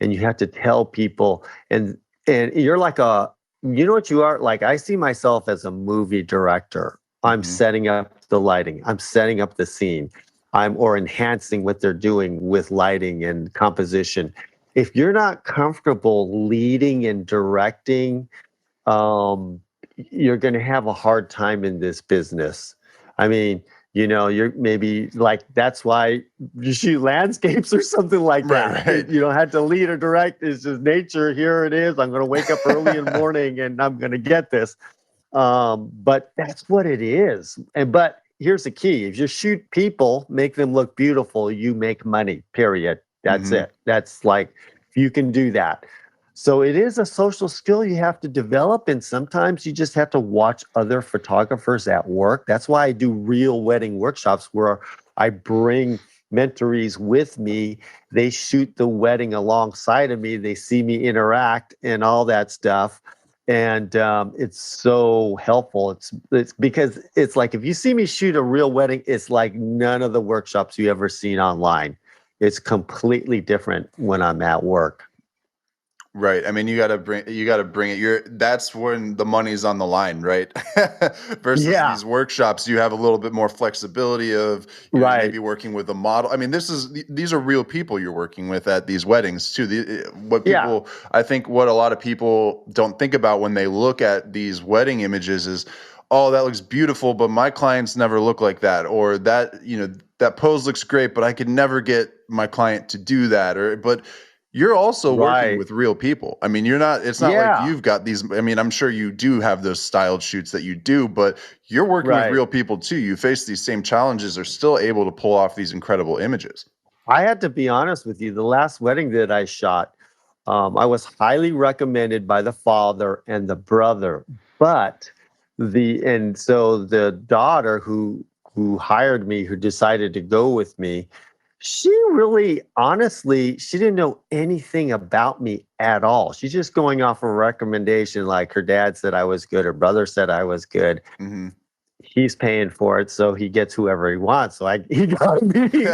and you have to tell people. And you're like you know what you are? Like, I see myself as a movie director. I'm Hmm. setting up the lighting, I'm setting up the scene, or enhancing what they're doing with lighting and composition. If you're not comfortable leading and directing, um, you're going to have a hard time in this business. I mean, you're maybe like, that's why you shoot landscapes or something like Right, that. right. You don't have to lead or direct. It's just nature. Here it is. I'm going to wake up early in the morning and I'm going to get this. But that's what it is. But here's the key: if you shoot people, make them look beautiful, you make money. Period. That's Hmm. it. That's like, you can do that. So it is a social skill you have to develop, and sometimes you just have to watch other photographers at work. That's why I do real wedding workshops where I bring mentorees with me. They shoot the wedding alongside of me. They see me interact and all that stuff, and it's so helpful. It's because it's like, if you see me shoot a real wedding, it's like none of the workshops you ever seen online. It's completely different when I'm at work. Right. I mean, you got to bring it. That's when the money's on the line, right? Versus Yeah, these workshops, you have a little bit more flexibility of, right. maybe working with a model. I mean, these are real people you're working with at these weddings too. Yeah, I think what a lot of people don't think about when they look at these wedding images is, oh, that looks beautiful, but my clients never look like that, or that pose looks great, but I could never get my client to do that, but you're also working right. with real people. I mean, it's not like Yeah, you've got these. I mean, I'm sure you do have those styled shoots that you do, but you're working with right. real people too. You face these same challenges, are still able to pull off these incredible images. I had to be honest with you. The last wedding that I shot, I was highly recommended by the father and the brother, but so the daughter who hired me, who decided to go with me, she really, honestly, she didn't know anything about me at all. She's just going off a recommendation. Like, her dad said I was good, her brother said I was good. Hmm. He's paying for it, so he gets whoever he wants. So he got me.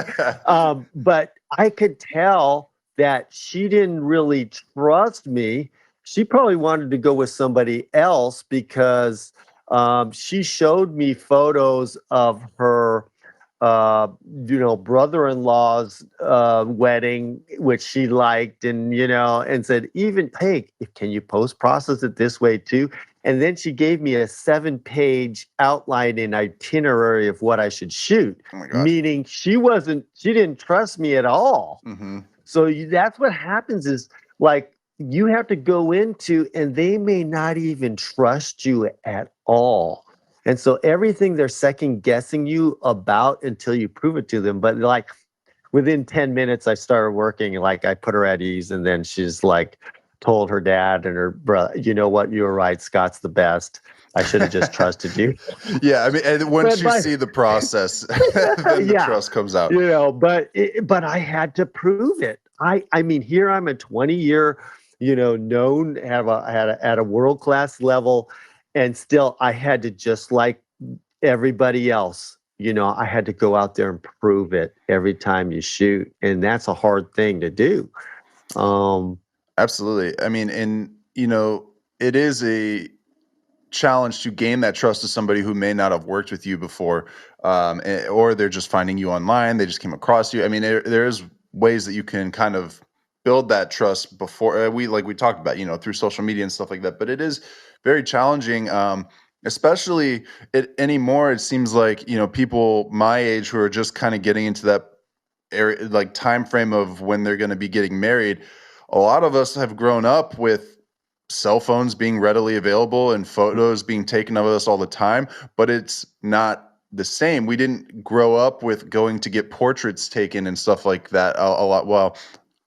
But I could tell that she didn't really trust me. She probably wanted to go with somebody else because she showed me photos of her brother-in-law's wedding, which she liked, and said, even, hey, can you post process it this way too? And then she gave me a 7-page outline and itinerary of what I should shoot, Oh my gosh. meaning she didn't trust me at all. Hmm. So that's what happens is, like, you have to go into, and they may not even trust you at all. And so everything they're second guessing you about until you prove it to them. But like, within 10 minutes, I started working, like, I put her at ease. And then she's like, told her dad and her brother, you know what, you were right. Scott's the best. I should have just trusted you. Yeah, I mean, and once But you by see the process, then the yeah, trust comes out. but I had to prove it. I mean, here I'm a 20-year, known, at a world class level, and still I had to, just like everybody else, I had to go out there and prove it every time you shoot, and that's a hard thing to do. Um, Absolutely. I mean, and it is a challenge to gain that trust of somebody who may not have worked with you before, or they're just finding you online. They just came across you. I mean, there's ways that you can kind of build that trust before, we talked about, through social media and stuff like that. But it is very challenging, especially anymore. It seems like people my age who are just kind of getting into that area, like time frame of when they're going to be getting married. A lot of us have grown up with cell phones being readily available and photos being taken of us all the time, but it's not the same. We didn't grow up with going to get portraits taken and stuff like that a lot. Well,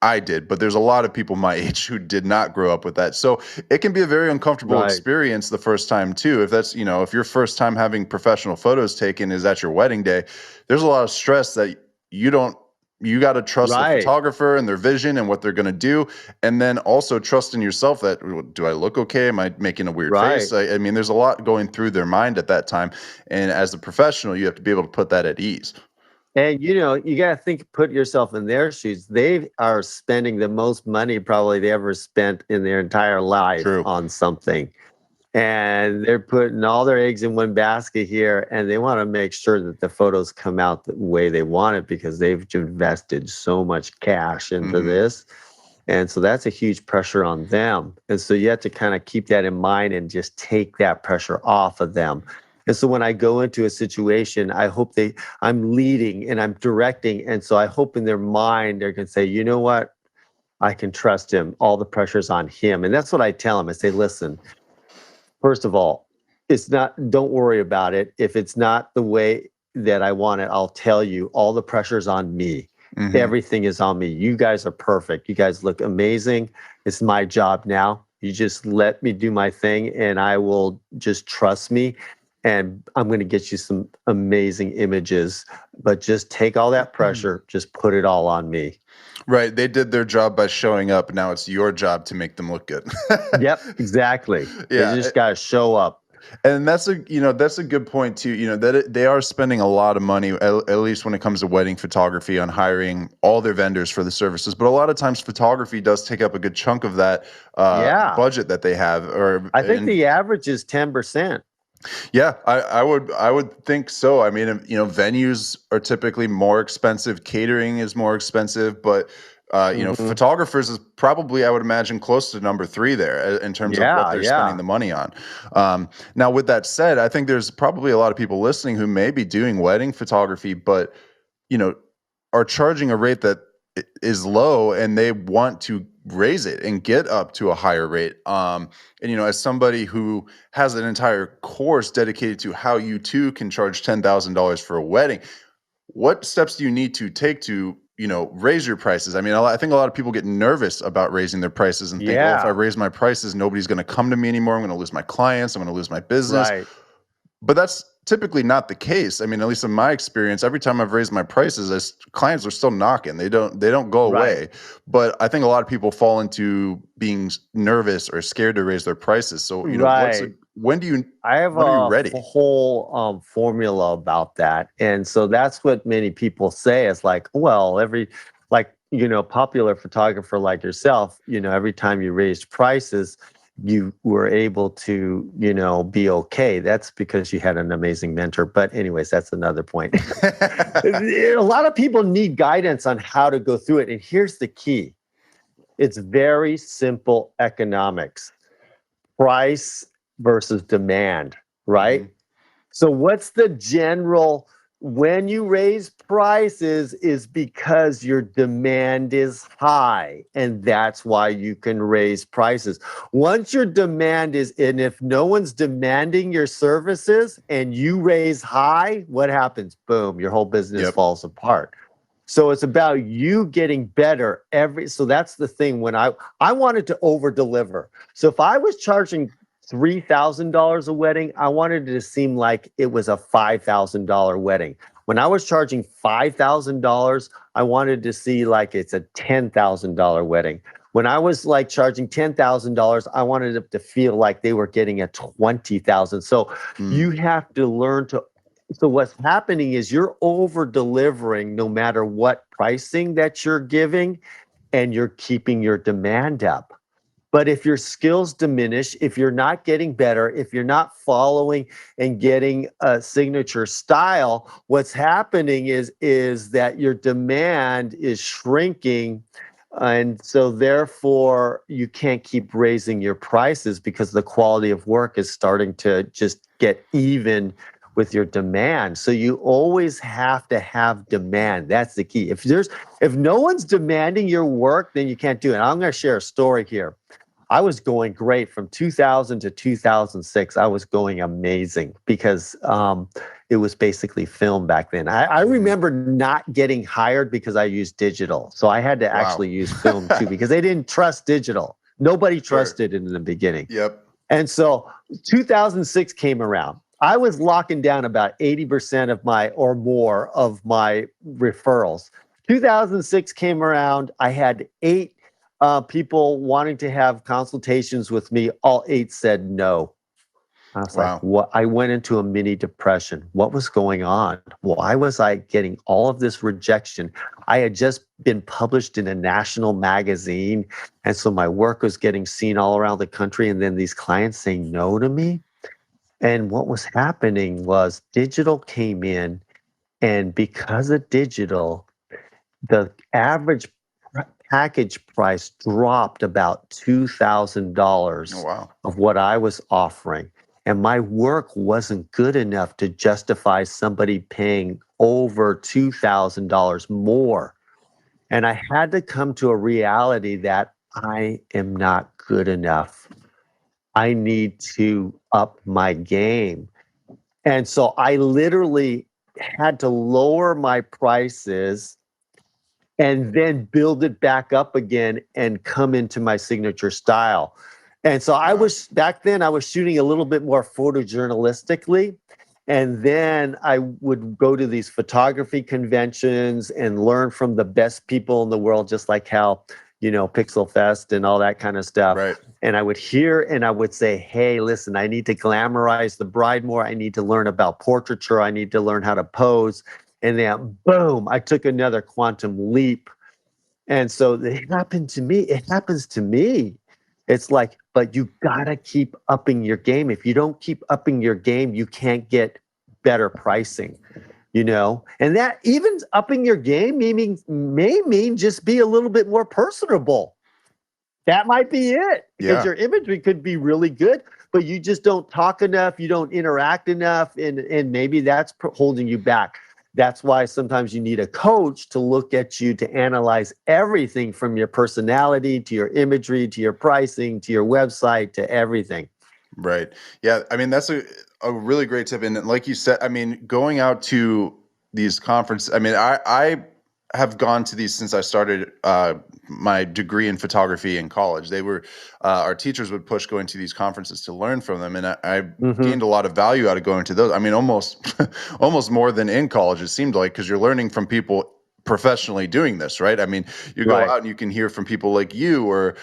I did, but there's a lot of people my age who did not grow up with that. So it can be a very uncomfortable right. experience the first time too. If that's, if your first time having professional photos taken is at your wedding day, there's a lot of stress that you don't you got to trust the Right. photographer and their vision and what they're going to do. And then also trust in yourself that, do I look okay? Am I making a weird Right. face? I mean, there's a lot going through their mind at that time. And as a professional, you have to be able to put that at ease. And you got to put yourself in their shoes. They are spending the most money probably they ever spent in their entire life True. on something. And they're putting all their eggs in one basket here, and they want to make sure that the photos come out the way they want it because they've invested so much cash into this. And so that's a huge pressure on them. And so you have to kind of keep that in mind and just take that pressure off of them. And so when I go into a situation, I hope I'm leading and I'm directing. And so I hope in their mind, they're going to say, you know what? I can trust him. All the pressure's on him. And that's what I tell them. I say, listen, first of all, don't worry about it. If it's not the way that I want it, I'll tell you all the pressure's on me. Everything is on me. You guys are perfect. You guys look amazing. It's my job now. You just let me do my thing and I will just trust me. And I'm going to get you some amazing images, but just take all that pressure, just put it all on me. Right. They did their job by showing up. Now it's your job to make them look good. Yep, exactly. Yeah. You just got to show up. And that's a good point too, that they are spending a lot of money, at least when it comes to wedding photography, on hiring all their vendors for the services. But a lot of times photography does take up a good chunk of that budget that they have. I think the average is 10%. Yeah, I would think so. I mean, venues are typically more expensive. Catering is more expensive, but photographers is probably, I would imagine, close to number 3 there in terms of what they're spending the money on. Now, with that said, I think there's probably a lot of people listening who may be doing wedding photography, but are charging a rate that is low, and they want to raise it and get up to a higher rate. As somebody who has an entire course dedicated to how you too can charge $10,000 for a wedding, what steps do you need to take to raise your prices? I mean, I think a lot of people get nervous about raising their prices and think, if I raise my prices, nobody's going to come to me anymore. I'm going to lose my clients. I'm going to lose my business. Right. But that's typically not the case. I mean, at least in my experience, every time I've raised my prices, clients are still knocking. They don't go away. Right. But I think a lot of people fall into being nervous or scared to raise their prices. So, when I have a whole formula about that. And so that's what many people say. It's like, well, popular photographer like yourself, every time you raised prices, you were able to, be okay. That's because you had an amazing mentor. But anyways, that's another point. A lot of people need guidance on how to go through it. And here's the key. It's very simple economics. Price versus demand, right? So what's the general, when you raise prices is because your demand is high, and that's why you can raise prices. Once your demand is, and if no one's demanding your services and you raise high, what happens? Boom, your whole business falls apart. So it's about you getting better so that's the thing. When I wanted to over deliver. So if I was charging $3,000 a wedding, I wanted it to seem like it was a $5,000 wedding. When I was charging $5,000, I wanted to see like it's a $10,000 wedding. When I was charging $10,000, I wanted it to feel like they were getting a $20,000. So you have to learn to. So what's happening is you're over delivering no matter what pricing that you're giving, and you're keeping your demand up. But if your skills diminish, if you're not getting better, if you're not following and getting a signature style, what's happening is that your demand is shrinking. And so therefore, you can't keep raising your prices because the quality of work is starting to just get even with your demand. So you always have to have demand. That's the key. If no one's demanding your work, then you can't do it. And I'm going to share a story here. I was going great from 2000 to 2006. I was going amazing because it was basically film back then. I remember not getting hired because I used digital. So I had to actually use film too because they didn't trust digital. Nobody trusted it in the beginning. Yep. And so 2006 came around. I was locking down about 80% of my referrals. 2006 came around. I had 8 people wanting to have consultations with me. All 8 said no. I was like, Wow. what? I went into a mini depression. What was going on? Why was I getting all of this rejection? I had just been published in a national magazine. And so my work was getting seen all around the country. And then these clients saying no to me. And what was happening was digital came in. And because of digital, the average package price dropped about $2,000 Oh, wow. of what I was offering. And my work wasn't good enough to justify somebody paying over $2,000 more. And I had to come to a reality that I am not good enough. I need to up my game. And so I literally had to lower my prices and then build it back up again and come into my signature style. And so I was, back then, I was shooting a little bit more photojournalistically. And then I would go to these photography conventions and learn from the best people in the world, just like how, Pixel Fest and all that kind of stuff. Right. And I would hear and I would say, hey, listen, I need to glamorize the bride more. I need to learn about portraiture. I need to learn how to pose. And then, boom, I took another quantum leap. And so it happened to me. It happens to me. It's like, but you gotta keep upping your game. If you don't keep upping your game, you can't get better pricing, And that even upping your game may mean just be a little bit more personable. That might be it. Because your imagery could be really good, but you just don't talk enough, you don't interact enough, and maybe that's holding you back. That's why sometimes you need a coach to look at you, to analyze everything from your personality to your imagery to your pricing to your website to everything. Right. Yeah. I mean, that's a really great tip. And like you said, I mean, going out to these conferences, I mean, I have gone to these since I started my degree in photography in college. They were, our teachers would push going to these conferences to learn from them. And I gained a lot of value out of going to those. I mean, almost more than in college, it seemed like, because you're learning from people professionally doing this, right? I mean, you go out and you can hear from people like you or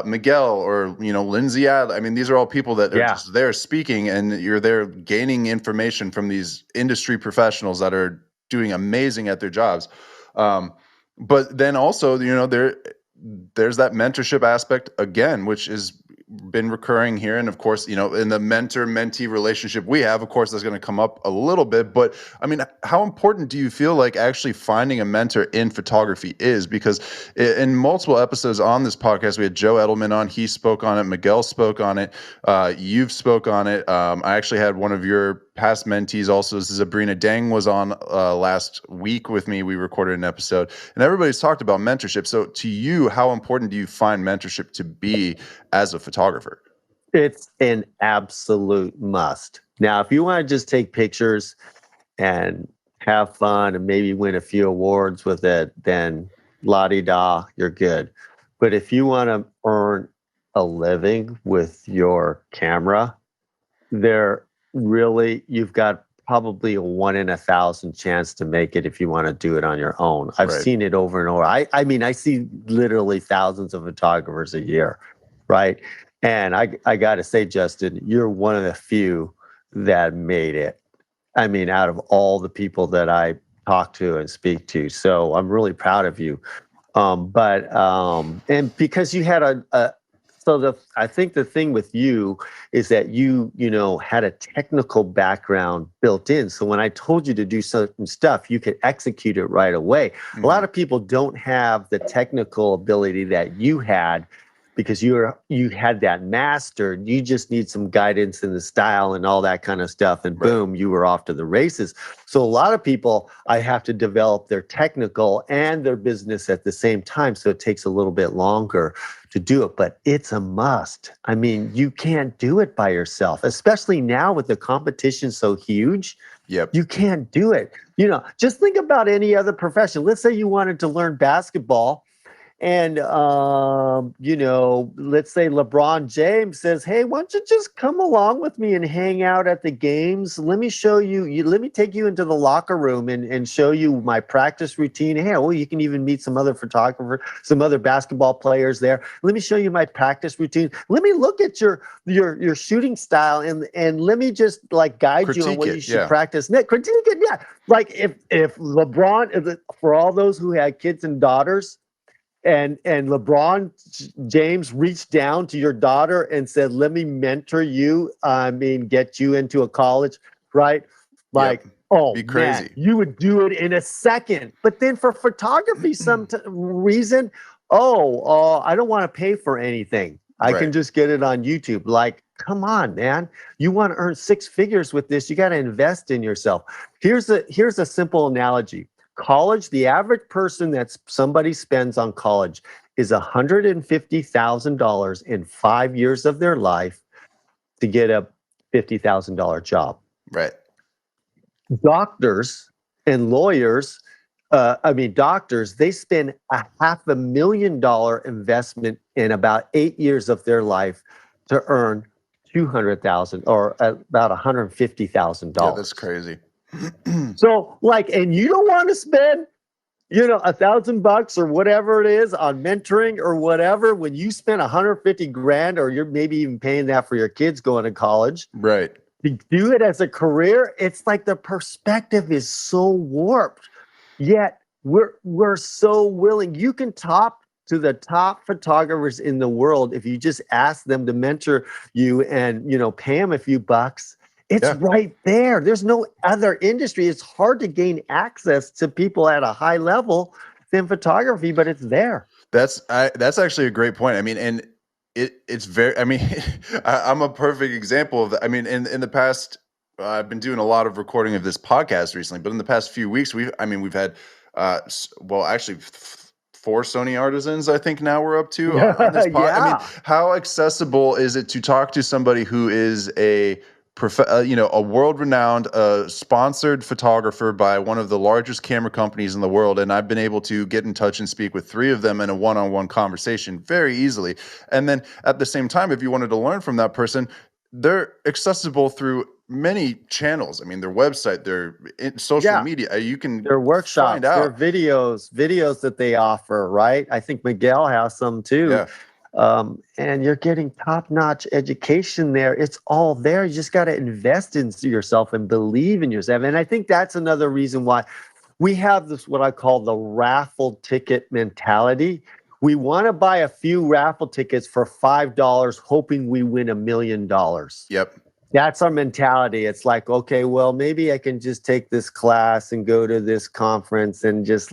Miguel or, Lindsay Adler. I mean, these are all people that are just there speaking, and you're there gaining information from these industry professionals that are doing amazing at their jobs. But then also, there's that mentorship aspect again, which has been recurring here. And of course, in the mentor-mentee relationship we have, of course, that's going to come up a little bit. But I mean, how important do you feel like actually finding a mentor in photography is? Because in multiple episodes on this podcast, we had Joe Edelman on. He spoke on it. Miguel spoke on it. You've spoke on it. I actually had one of your past mentees also. Sabrina Dang was on last week with me. We recorded an episode, and everybody's talked about mentorship. So to you, how important do you find mentorship to be as a photographer? It's an absolute must. Now, if you want to just take pictures and have fun and maybe win a few awards with it, then la-di-da, you're good. But if you want to earn a living with your camera, you've got probably a 1 in 1,000 chance to make it if you want to do it on your own. I've seen it over and over. I mean, I see literally thousands of photographers a year, right? And I got to say, Justin, you're one of the few that made it. I mean, out of all the people that I talk to and speak to. So I'm really proud of you. And because you had I think the thing with you is that you had a technical background built in. So when I told you to do certain stuff, you could execute it right away. Mm-hmm. A lot of people don't have the technical ability that you had, because you had that mastered. You just need some guidance in the style and all that kind of stuff. And boom, you were off to the races. So a lot of people, I have to develop their technical and their business at the same time. So it takes a little bit longer to do it, but it's a must. I mean, you can't do it by yourself, especially now with the competition so huge. Yep. You can't do it. Just think about any other profession. Let's say you wanted to learn basketball, And, let's say LeBron James says, hey, why don't you just come along with me and hang out at the games? Let me show let me take you into the locker room and show you my practice routine. Hey, well, you can even meet some other photographers, some other basketball players there. Let me show you my practice routine. Let me look at your shooting style and let me just like guide you on what you should practice. Critique it, yeah. Like if LeBron, for all those who had kids and daughters, and LeBron James reached down to your daughter and said, let me mentor you, get you into a college, right? Like, oh, be crazy. Man, you would do it in a second. But then for photography, some reason, I don't want to pay for anything. I can just get it on YouTube. Like, come on, man. You want to earn six figures with this, you got to invest in yourself. Here's a simple analogy. College, the average person that somebody spends on college is $150,000 in 5 years of their life to get a $50,000 job. Right. Doctors and lawyers, doctors, they spend $500,000 investment in about 8 years of their life to earn $200,000 or about $150,000. Yeah, that's crazy. So, and you don't want to spend, $1,000 or whatever it is on mentoring or whatever, when you spend 150 grand, or you're maybe even paying that for your kids going to college. Right. To do it as a career, it's like the perspective is so warped. Yet we're so willing. You can talk to the top photographers in the world if you just ask them to mentor you and, pay them a few bucks. It's right there. There's no other industry. It's hard to gain access to people at a high level than photography, but it's there. That's actually a great point. I mean, and it's very, I mean, I'm a perfect example of that. I mean, in the past, I've been doing a lot of recording of this podcast recently, but in the past few weeks, we've had, actually 4 Sony Artisans, I think now we're up to on this podcast. I mean, how accessible is it to talk to somebody who is a world-renowned, sponsored photographer by one of the largest camera companies in the world, and I've been able to get in touch and speak with 3 of them in a one-on-one conversation very easily. And then at the same time, if you wanted to learn from that person, they're accessible through many channels. I mean, their website, their social media. You can their workshops, their videos that they offer. Right? I think Miguel has some too. Yeah. And you're getting top-notch education there. It's all there. You just got to invest into yourself and believe in yourself. And I think that's another reason why we have this, what I call the raffle ticket mentality. We want to buy a few raffle tickets for $5, hoping we win $1 million. Yep. That's our mentality. It's like, okay, well, maybe I can just take this class and go to this conference and just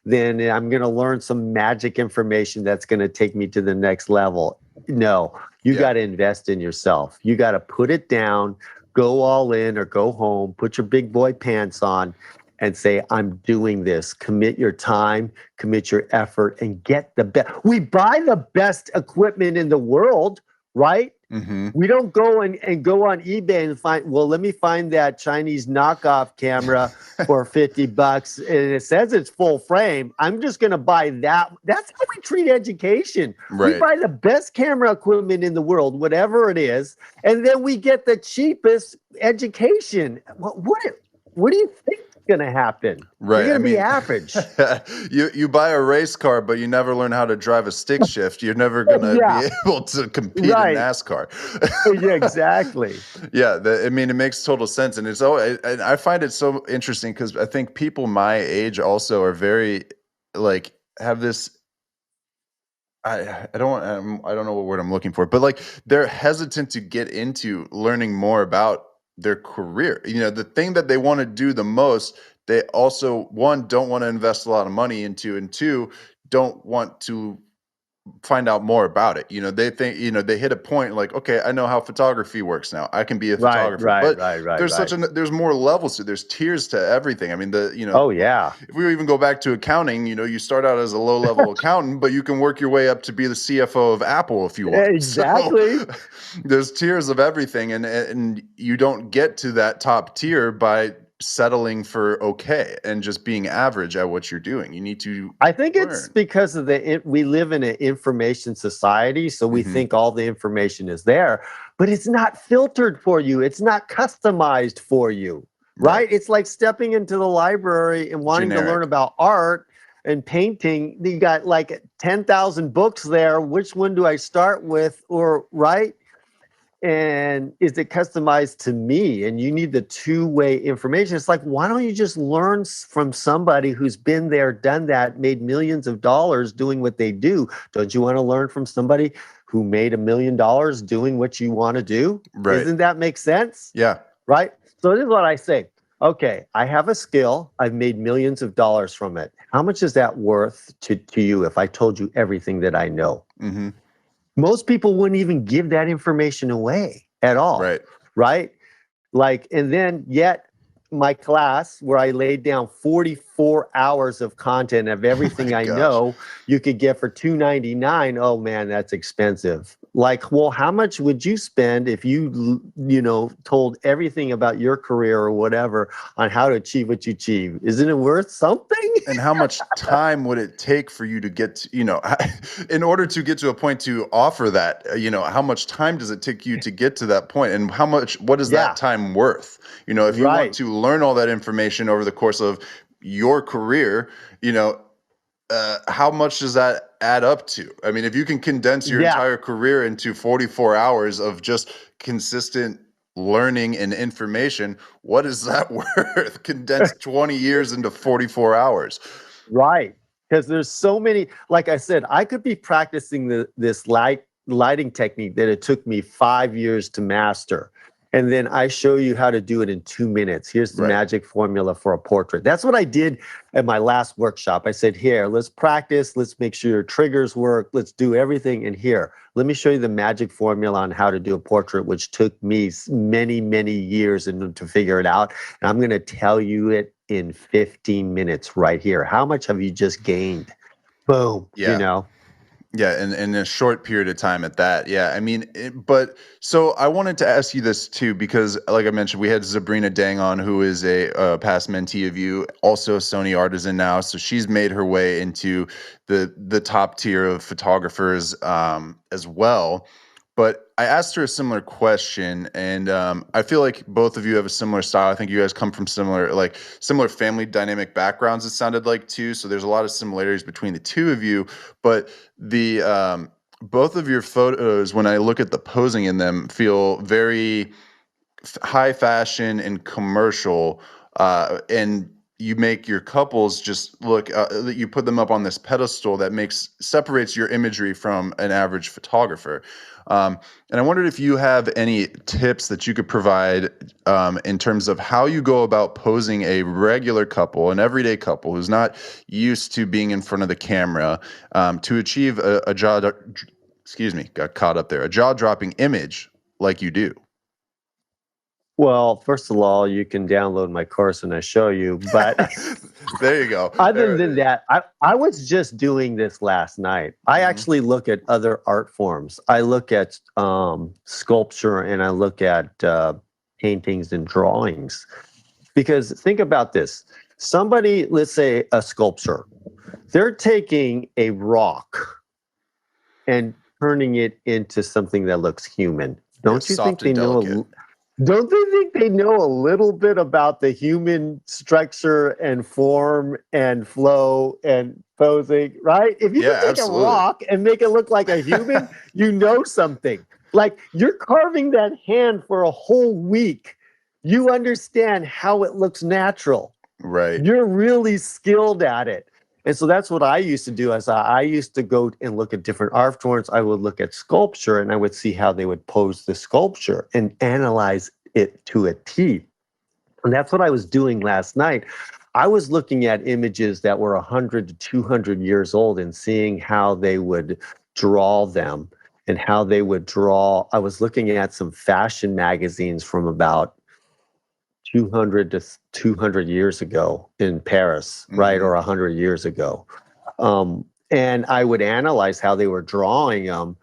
then I'm going to learn some magic information that's going to take me to the next level. No, you got to invest in yourself. You got to put it down, go all in or go home, put your big boy pants on and say, I'm doing this. Commit your time, commit your effort, and get the best. We buy the best equipment in the world, right? Mm-hmm. We don't go and go on eBay and let me find that Chinese knockoff camera for $50 and it says it's full frame. I'm just going to buy that. That's how we treat education. Right. We buy the best camera equipment in the world, whatever it is, and then we get the cheapest education. What do you think is going to happen? Right. You're going to be average. You buy a race car, but you never learn how to drive a stick shift. You're never going to be able to compete in NASCAR. Yeah, exactly. It makes total sense. And I find it so interesting because I think people my age also are very have this, I don't know what word I'm looking for, but they're hesitant to get into learning more about their career. The thing that they want to do the most, they also, 1, don't want to invest a lot of money into, and 2, don't want to find out more about it. They think, they hit a point okay, I know how photography works now. I can be a photographer. But there's more levels to it. There's tiers to everything. I mean, if we even go back to accounting, you start out as a low level accountant, but you can work your way up to be the CFO of Apple if you want. Exactly. So, there's tiers of everything. And you don't get to that top tier by settling for okay and just being average at what you're doing. You need to I think it's learn. because of we live in an information society, so we Mhm. think all the information is there, but it's not filtered for you. It's not customized for you, Right. right? It's like stepping into the library and wanting to learn Generic. about art and painting. You got like 10,000 books there. Which one do I start with? Or, right? And is it customized to me? And you need the two-way information. It's like, why don't you just learn from somebody who's been there, done that, made millions of dollars doing what they do? Don't you want to learn from somebody who made $1 million doing what you want to do? Right. Isn't that make sense? Yeah. Right? So this is what I say. Okay, I have a skill. I've made millions of dollars from it. How much is that worth to you if I told you everything that I know? Mhm. Most people wouldn't even give that information away at all, Right. right? Like, and then yet my class where I laid down 44 hours of content of Oh everything my I gosh. know you could get for $2.99. Oh man, that's expensive. Like, well, how much would you spend if you told everything about your career or whatever on how to achieve what you achieve? Isn't it worth something? And how much time would it take for you to get to, in order to get to a point to offer that, how much time does it take you to get to that point? And what is that Yeah, time worth? If you want right. to learn all that information over the course of your career, how much does that add up to? I mean, if you can condense your Yeah. entire career into 44 hours of just consistent learning and information, what is that worth? Condense 20 years into 44 hours. Right. Because there's so many, like I said, I could be practicing this lighting technique that it took me 5 years to master. And then I show you how to do it in 2 minutes. Here's the Right. magic formula for a portrait. That's what I did at my last workshop. I said, here, let's practice. Let's make sure your triggers work. Let's do everything in here. Let me show you the magic formula on how to do a portrait, which took me many, many years to figure it out. And I'm going to tell you it in 15 minutes right here. How much have you just gained? Boom, Yeah. Yeah, in a short period of time at that. Yeah, I mean, but so I wanted to ask you this too, because like I mentioned, we had Sabrina Dang on, who is a past mentee of you, also a Sony artisan now. So she's made her way into the top tier of photographers as well. But I asked her a similar question, and I feel like both of you have a similar style. I think you guys come from similar family dynamic backgrounds. It sounded like too. So there's a lot of similarities between the two of you. But the both of your photos, when I look at the posing in them, feel very high fashion and commercial, and you make your couples just look, you put them up on this pedestal that separates your imagery from an average photographer. And I wondered if you have any tips that you could provide in terms of how you go about posing a regular couple, an everyday couple who's not used to being in front of the camera, to achieve a got caught up there, a jaw-dropping image like you do. Well, first of all, you can download my course and I show you. But There you go. other than that, I was just doing this last night. I Mhm. actually look at other art forms. I look at sculpture and I look at paintings and drawings. Because think about this. Somebody, let's say a sculpture, they're taking a rock and turning it into something that looks human. Yeah, Don't you think soft and they know delicate. don't they think they know a little bit about the human structure and form and flow and posing, right? If you Yeah, can take a absolutely. rock and make it look like a human, you know something. Like you're carving that hand for a whole week. You understand how it looks natural. Right. You're really skilled at it. And so that's what I used to do. I used to go and look at different art forms. I would look at sculpture and I would see how they would pose the sculpture and analyze it to a T. And that's what I was doing last night. I was looking at images that were 100 to 200 years old and seeing how they would draw them and how they would draw. I was looking at some fashion magazines from about 200 to 200 years ago in Paris, right? Mhm. Or 100 years ago. And I would analyze how they were drawing them.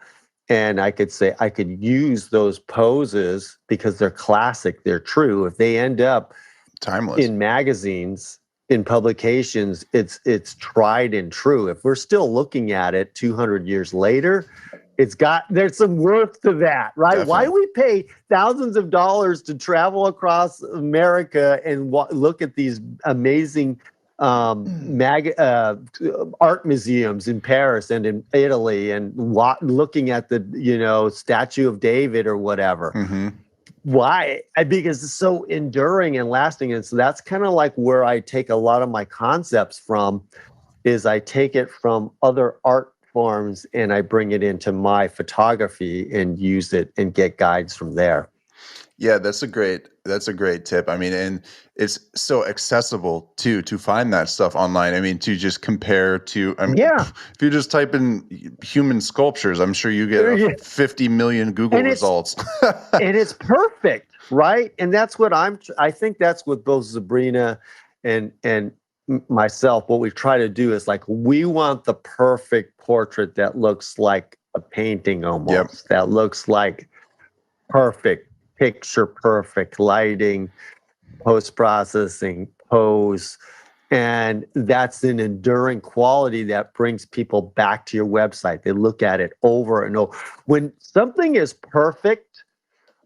And I could say, I could use those poses because they're classic, they're true. If they end up Timeless. in magazines, in publications, it's tried and true. If we're still looking at it 200 years later, there's some worth to that, right? Definitely. Why do we pay thousands of dollars to travel across America and look at these amazing art museums in Paris and in Italy, and looking at the Statue of David or whatever? Mm-hmm. Why? Because it's so enduring and lasting. And so that's kind of like where I take a lot of my concepts from, is I take it from other art forms and I bring it into my photography and use it and get guides from there. Yeah, that's a great tip. I mean, and it's so accessible to find that stuff online. I mean, to just compare to, if you just type in human sculptures, I'm sure you get 50 million Google results. And it's perfect, right? And that's what I think that's what both Sabrina and myself, what we try to do is, like, we want the perfect portrait that looks like a painting almost, that looks like perfect picture, perfect lighting, post-processing, pose. And that's an enduring quality that brings people back to your website. They look at it over and over. When something is perfect,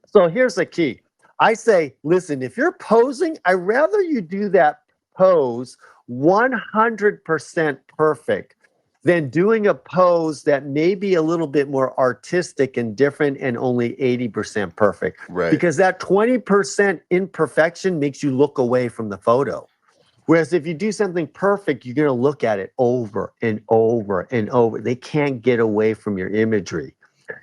so here's the key. I say, listen, if you're posing, I'd rather you do that pose 100% perfect than doing a pose that may be a little bit more artistic and different and only 80% perfect. Right. Because that 20% imperfection makes you look away from the photo. Whereas if you do something perfect, you're going to look at it over and over and over. They can't get away from your imagery.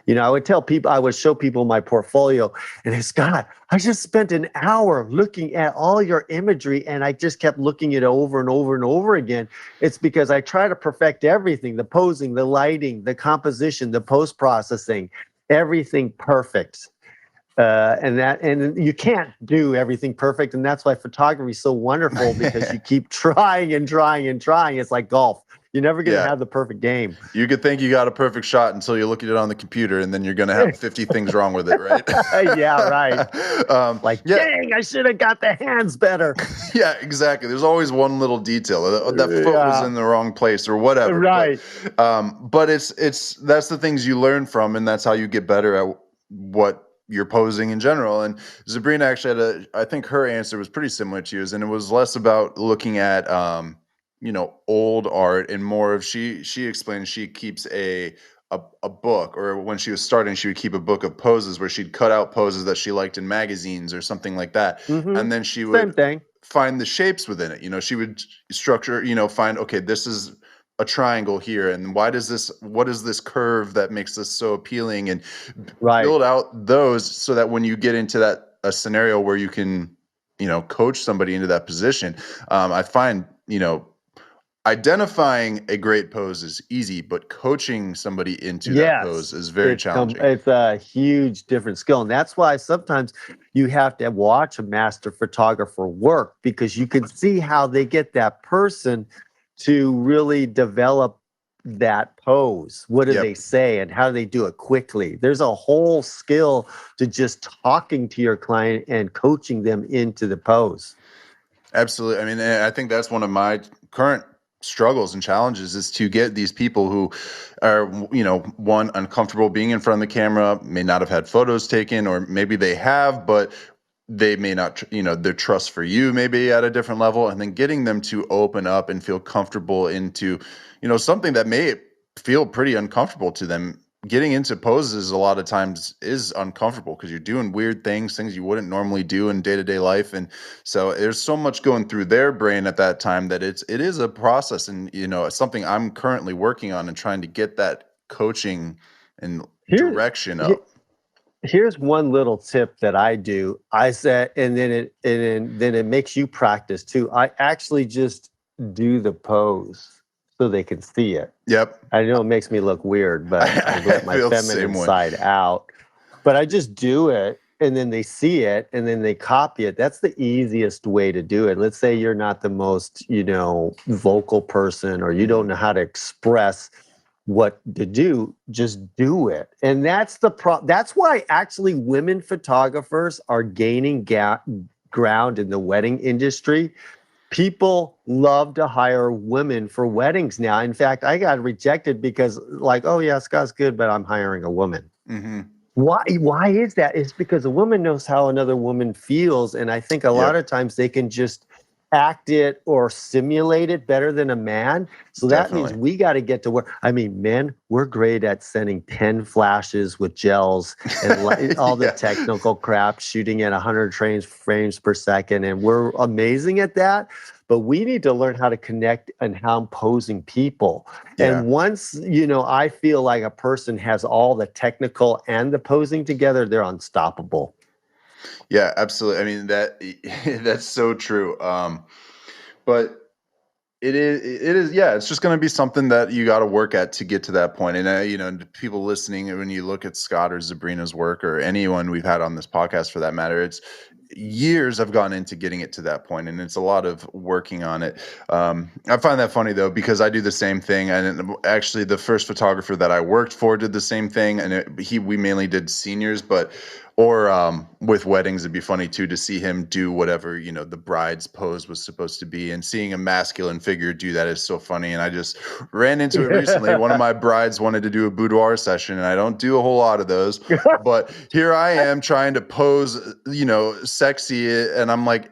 I would show people my portfolio, and hey, Scott, I just spent an hour looking at all your imagery, and I just kept looking at it over and over and over again. It's because I try to perfect everything: the posing, the lighting, the composition, the post-processing, everything perfect. And you can't do everything perfect, and that's why photography is so wonderful, because you keep trying and trying and trying. It's like golf. You're never going to have the perfect game. You could think you got a perfect shot until you look at it on the computer, and then you're going to have 50 things wrong with it, right? Yeah, right. Dang, I should have got the hands better. Yeah, exactly. There's always one little detail. That foot was in the wrong place or whatever. Right. But that's the things you learn from, and that's how you get better at what you're posing in general. And Sabrina actually I think her answer was pretty similar to yours, and it was less about looking at old art and more of, she explained she keeps a book, or when she was starting, she would keep a book of poses where she'd cut out poses that she liked in magazines or something like that. Mm-hmm. And then she would find the shapes within it. She would structure, find, okay, this is a triangle here, and what is this curve that makes this so appealing, and build out those so that when you get into a scenario where you can, coach somebody into that position. I find, identifying a great pose is easy, but coaching somebody into that pose is very challenging. It's a huge different skill. And that's why sometimes you have to watch a master photographer work, because you can see how they get that person to really develop that pose. What do they say, and how do they do it quickly? There's a whole skill to just talking to your client and coaching them into the pose. Absolutely. I mean, I think that's one of my current struggles and challenges, is to get these people who are, one, uncomfortable being in front of the camera, may not have had photos taken, or maybe they have, but they may not, their trust for you may be at a different level, and then getting them to open up and feel comfortable into, something that may feel pretty uncomfortable to them. Getting into poses a lot of times is uncomfortable, because you're doing weird things you wouldn't normally do in day-to-day life. And so there's so much going through their brain at that time that it is a process. And, it's something I'm currently working on and trying to get that coaching and direction up. Here's one little tip that I do. I said, and then it makes you practice too. I actually just do the pose so they can see it. Yep. I know it makes me look weird, but I let my feminine side out. But I just do it, and then they see it, and then they copy it. That's the easiest way to do it. Let's say you're not the most, vocal person, or you don't know how to express what to do, just do it. And that's that's why actually women photographers are gaining ground in the wedding industry. People love to hire women for weddings now. In fact, I got rejected because like, oh yeah, Scott's good, but I'm hiring a woman. Mm-hmm. Why is that? It's because a woman knows how another woman feels. And I think a lot of times they can just act it or simulate it better than a man. So that means we got to get to work. I mean, men, we're great at sending 10 flashes with gels and all the technical crap, shooting at 100 frames per second. And we're amazing at that. But we need to learn how to connect and how I'm posing people. And once, I feel like a person has all the technical and the posing together, they're unstoppable. Yeah, absolutely. I mean, that's so true. But it is, yeah, it's just going to be something that you got to work at to get to that point. And, people listening, when you look at Scott or Sabrina's work or anyone we've had on this podcast for that matter, it's years I've gone into getting it to that point, and it's a lot of working on it. I find that funny though, because I do the same thing. And actually the first photographer that I worked for did the same thing. And we mainly did seniors, or with weddings, it'd be funny too, to see him do whatever, the bride's pose was supposed to be, and seeing a masculine figure do that is so funny. And I just ran into it recently. One of my brides wanted to do a boudoir session, and I don't do a whole lot of those, but here I am trying to pose, sexy. And I'm like,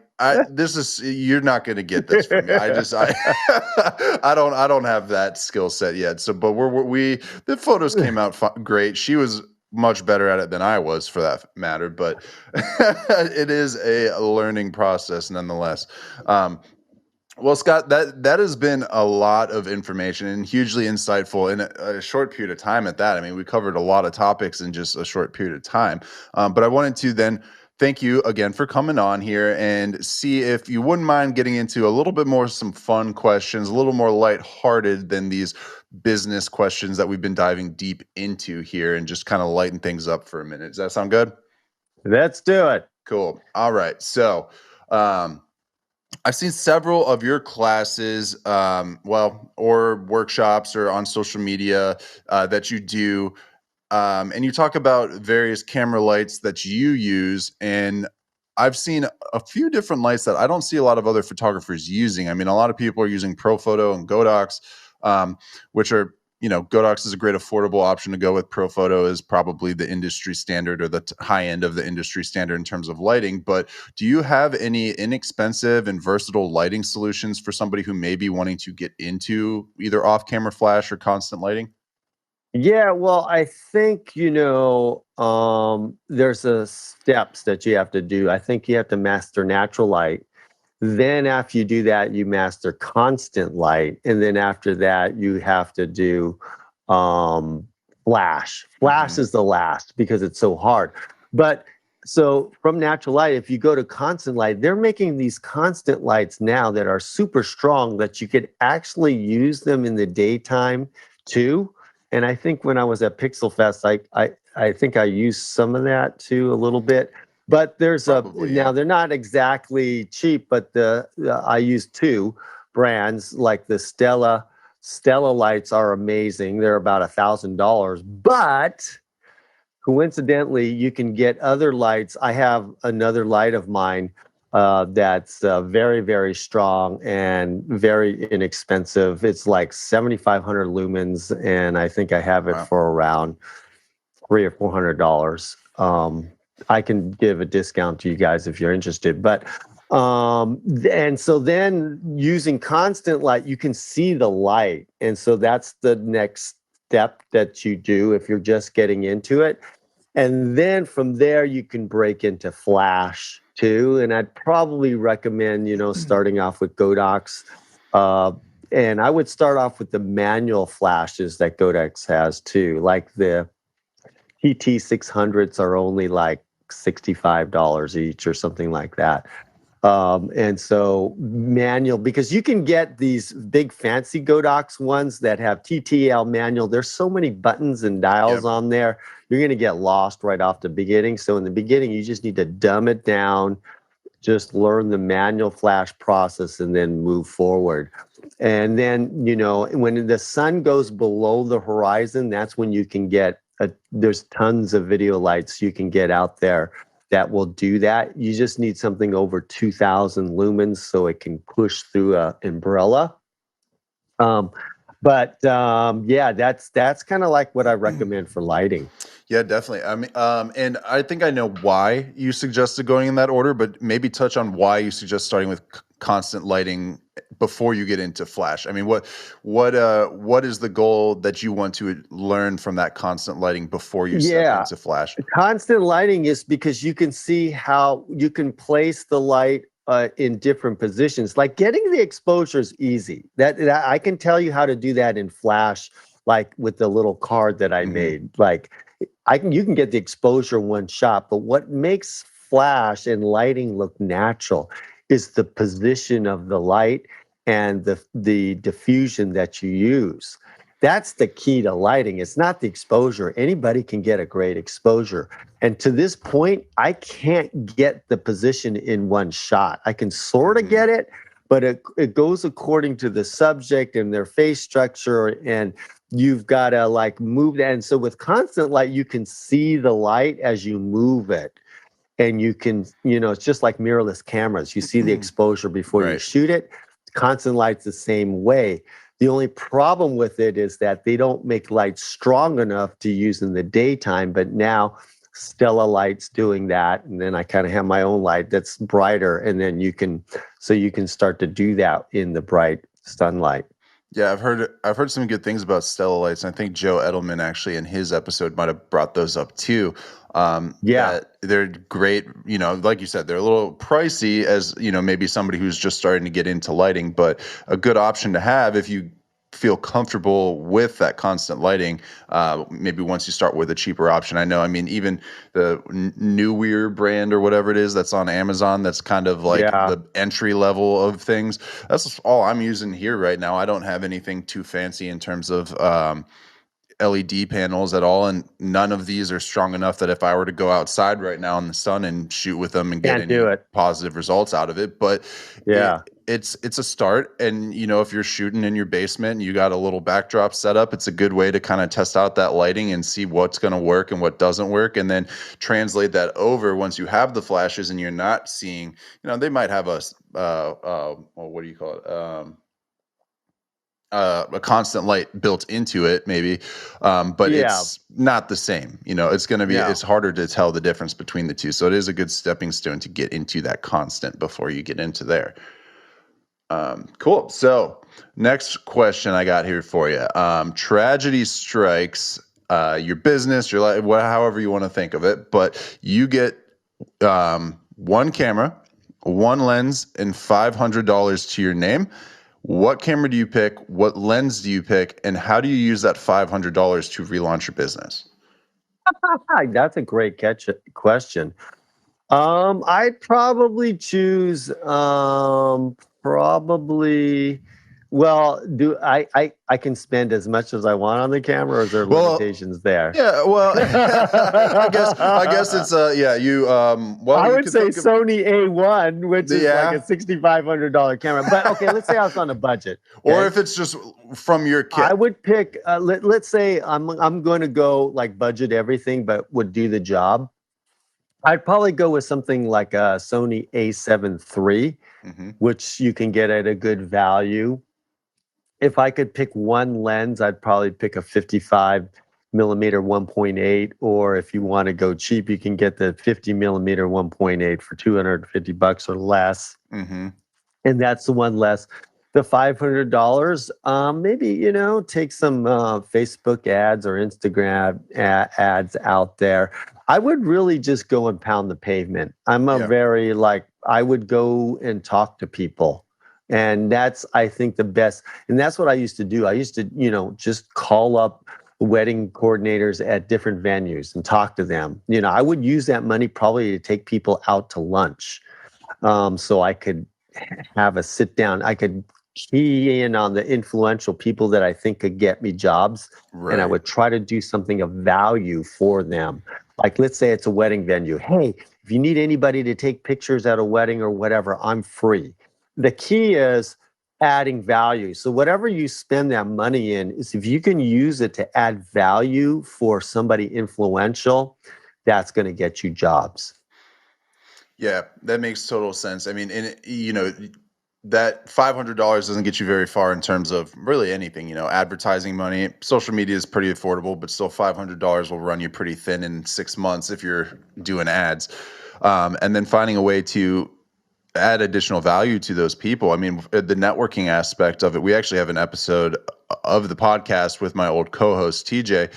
you're not going to get this from me. I don't have that skill set yet. So, but the photos came out great. She was much better at it than I was, for that matter, but it is a learning process nonetheless. Well, Scott, that has been a lot of information and hugely insightful in a short period of time at that. I mean, we covered a lot of topics in just a short period of time, but I wanted to then thank you again for coming on here and see if you wouldn't mind getting into a little bit more, some fun questions, a little more lighthearted than these business questions that we've been diving deep into here, and just kind of lighten things up for a minute. Does that sound good? Let's do it. Cool. All right. So, I've seen several of your classes, or workshops or on social media that you do. And you talk about various camera lights that you use, and I've seen a few different lights that I don't see a lot of other photographers using. I mean, a lot of people are using Profoto and Godox, which are, Godox is a great affordable option to go with. Profoto is probably the industry standard, or the high end of the industry standard in terms of lighting. But do you have any inexpensive and versatile lighting solutions for somebody who may be wanting to get into either off-camera flash or constant lighting? Yeah, well, I think, there's a steps that you have to do. I think you have to master natural light. Then after you do that, you master constant light. And then after that, you have to do flash. Flash is the last because it's so hard. But so from natural light, if you go to constant light, they're making these constant lights now that are super strong, that you could actually use them in the daytime too. And I think when I was at Pixel Fest, I think I used some of that too, a little bit. But there's now they're not exactly cheap, but I use two brands, like the Stella. Stella lights are amazing. They're about $1,000, but coincidentally, you can get other lights. I have another light of mine that's very, very strong and very inexpensive. It's like 7,500 lumens, and I think I have it for around $300 or $400. I can give a discount to you guys if you're interested. But and so then using constant light, you can see the light, and so that's the next step that you do if you're just getting into it. And then from there, you can break into flash too. And I'd probably recommend, starting off with Godox. And I would start off with the manual flashes that Godox has too. Like the TT600s are only like $65 each or something like that. And so manual, because you can get these big fancy Godox ones that have TTL manual. There's so many buttons and dials on there. You're going to get lost right off the beginning. So in the beginning, you just need to dumb it down, just learn the manual flash process, and then move forward. And then, when the sun goes below the horizon, that's when you can get, there's tons of video lights you can get out there that will do that. You just need something over 2,000 lumens so it can push through an umbrella. Yeah, that's kind of like what I recommend for lighting. Yeah, definitely. I mean, and I think I know why you suggested going in that order, but maybe touch on why you suggest starting with constant lighting before you get into flash. I mean, what is the goal that you want to learn from that constant lighting before you step into flash? Constant lighting is because you can see how you can place the light in different positions. Like getting the exposure is easy. That I can tell you how to do that in flash, like with the little card that I made. Like you can get the exposure in one shot, but what makes flash and lighting look natural is the position of the light and the diffusion that you use. That's the key to lighting. It's not the exposure. Anybody can get a great exposure. And to this point, I can't get the position in one shot. I can sort of get it, but it goes according to the subject and their face structure, and you've got to like move that. And so with constant light, you can see the light as you move it. And you can, it's just like mirrorless cameras. You see the exposure before you shoot it. Constant light's the same way. The only problem with it is that they don't make light strong enough to use in the daytime, but now Stella Light's doing that. And then I kind of have my own light that's brighter. And then you can start to do that in the bright sunlight. Yeah, I've heard some good things about Stella Lights. And I think Joe Edelman actually in his episode might have brought those up too. That they're great, like you said, they're a little pricey as, maybe somebody who's just starting to get into lighting, but a good option to have if you feel comfortable with that constant lighting, maybe once you start with a cheaper option. I know, I mean, even the Neweer brand or whatever it is that's on Amazon, that's kind of like the entry level of things. That's all I'm using here right now. I don't have anything too fancy in terms of LED panels at all, and none of these are strong enough that if I were to go outside right now in the sun and shoot with them and get any positive results out of it, but it's a start. And if you're shooting in your basement and you got a little backdrop set up, it's a good way to kind of test out that lighting and see what's going to work and what doesn't work, and then translate that over once you have the flashes and you're not seeing, they might have a what do you call it? A constant light built into it, maybe, but it's not the same. It's going to be, it's harder to tell the difference between the two. So it is a good stepping stone to get into that constant before you get into there. Cool. So next question I got here for you. Tragedy strikes your business, your life, however you want to think of it, but you get one camera, one lens, and $500 to your name. What camera do you pick? What lens do you pick? And how do you use that $500 to relaunch your business? That's a great question. I'd probably choose I can spend as much as I want on the camera, or is there limitations there? Yeah, well, I guess it's I would say Sony A1, which is like a $6,500 camera. But okay, let's say I was on a budget. Okay? Or if it's just from your kit. I would pick let's say I'm going to go like budget everything but would do the job. I'd probably go with something like a Sony A7 III, which you can get at a good value. If I could pick one lens, I'd probably pick a 55 millimeter 1.8, or if you want to go cheap, you can get the 50 millimeter 1.8 for $250 or less. And that's the one less. The $500, maybe, take some Facebook ads or Instagram ads out there. I would really just go and pound the pavement. I'm I would go and talk to people. And that's, I think, the best. And that's what I used to do. I used to, just call up wedding coordinators at different venues and talk to them. I would use that money probably to take people out to lunch. So I could have a sit down. I could key in on the influential people that I think could get me jobs. And I would try to do something of value for them. Like, let's say it's a wedding venue. Hey, if you need anybody to take pictures at a wedding or whatever, I'm free. The key is adding value. So whatever you spend that money in, is if you can use it to add value for somebody influential, that's going to get you jobs. Yeah, that makes total sense. I mean, and that $500 doesn't get you very far in terms of really anything. Advertising money, social media is pretty affordable, but still $500 will run you pretty thin in 6 months if you're doing ads. And then finding a way to add additional value to those people. I mean, the networking aspect of it. We actually have an episode of the podcast with my old co-host TJ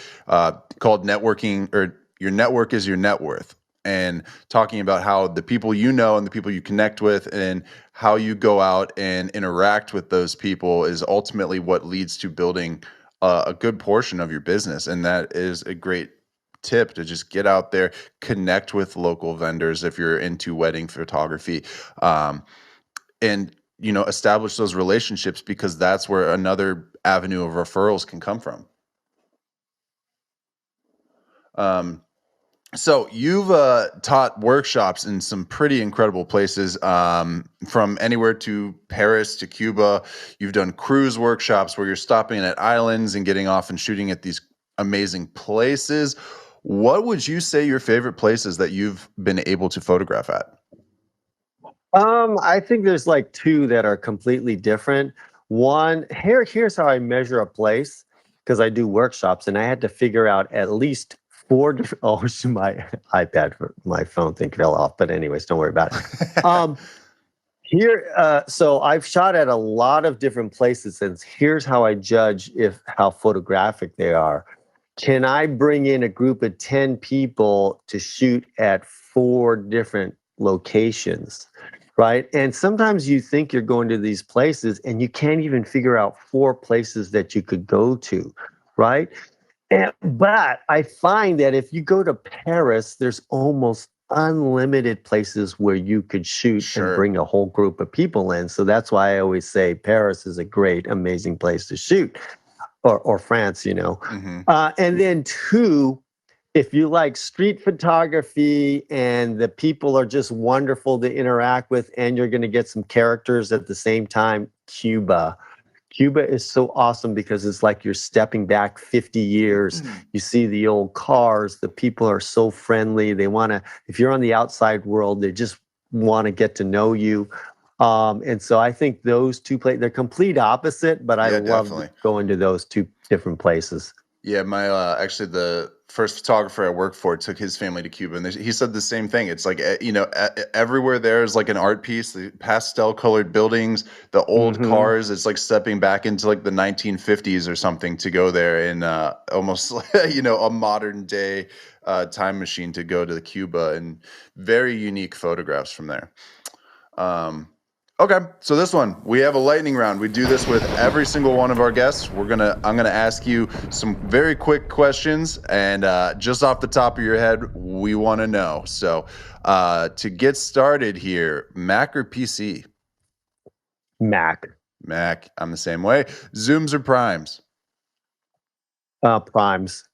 called "Networking" or "Your Network is Your Net Worth," and talking about how the people you know and the people you connect with and how you go out and interact with those people is ultimately what leads to building a good portion of your business. And that is a great tip, to just get out there, connect with local vendors if you're into wedding photography, um, and establish those relationships, because that's where another avenue of referrals can come from. Um, so you've taught workshops in some pretty incredible places, from anywhere to Paris to Cuba. You've done cruise workshops where you're stopping at islands and getting off and shooting at these amazing places. What would you say your favorite places that you've been able to photograph at? I think there's like two that are completely different. One, here's how I measure a place, because I do workshops and I had to figure out at least four different. Oh, my iPad, my phone thing fell off. But anyways, don't worry about it. So I've shot at a lot of different places, and here's how I judge if how photographic they are. Can I bring in a group of 10 people to shoot at four different locations? Right. And sometimes you think you're going to these places and you can't even figure out four places that you could go to. Right. But I find that if you go to Paris, there's almost unlimited places where you could shoot and Sure. bring a whole group of people in. So that's why I always say Paris is a great, amazing place to shoot, or France, Hmm. And then two, if you like street photography and the people are just wonderful to interact with and you're going to get some characters at the same time, Cuba. Cuba is so awesome because it's like you're stepping back 50 years. You see the old cars, the people are so friendly. They want to, if you're on the outside world, they just want to get to know you. And so I think those two they're complete opposite, but I Yeah, love definitely. going to those two different places. Yeah, my actually the first photographer I worked for took his family to Cuba, and he said the same thing. It's like everywhere there is like an art piece. The pastel colored buildings, the old Hmm. cars. It's like stepping back into like the 1950s or something to go there, and almost like, a modern day time machine to go to Cuba, and very unique photographs from there. Um, okay, so this one, we have a lightning round. We do this with every single one of our guests. I'm gonna ask you some very quick questions, and just off the top of your head, we want to know. So, to get started here, Mac or PC? Mac, Mac. I'm the same way. Zooms or primes? primes.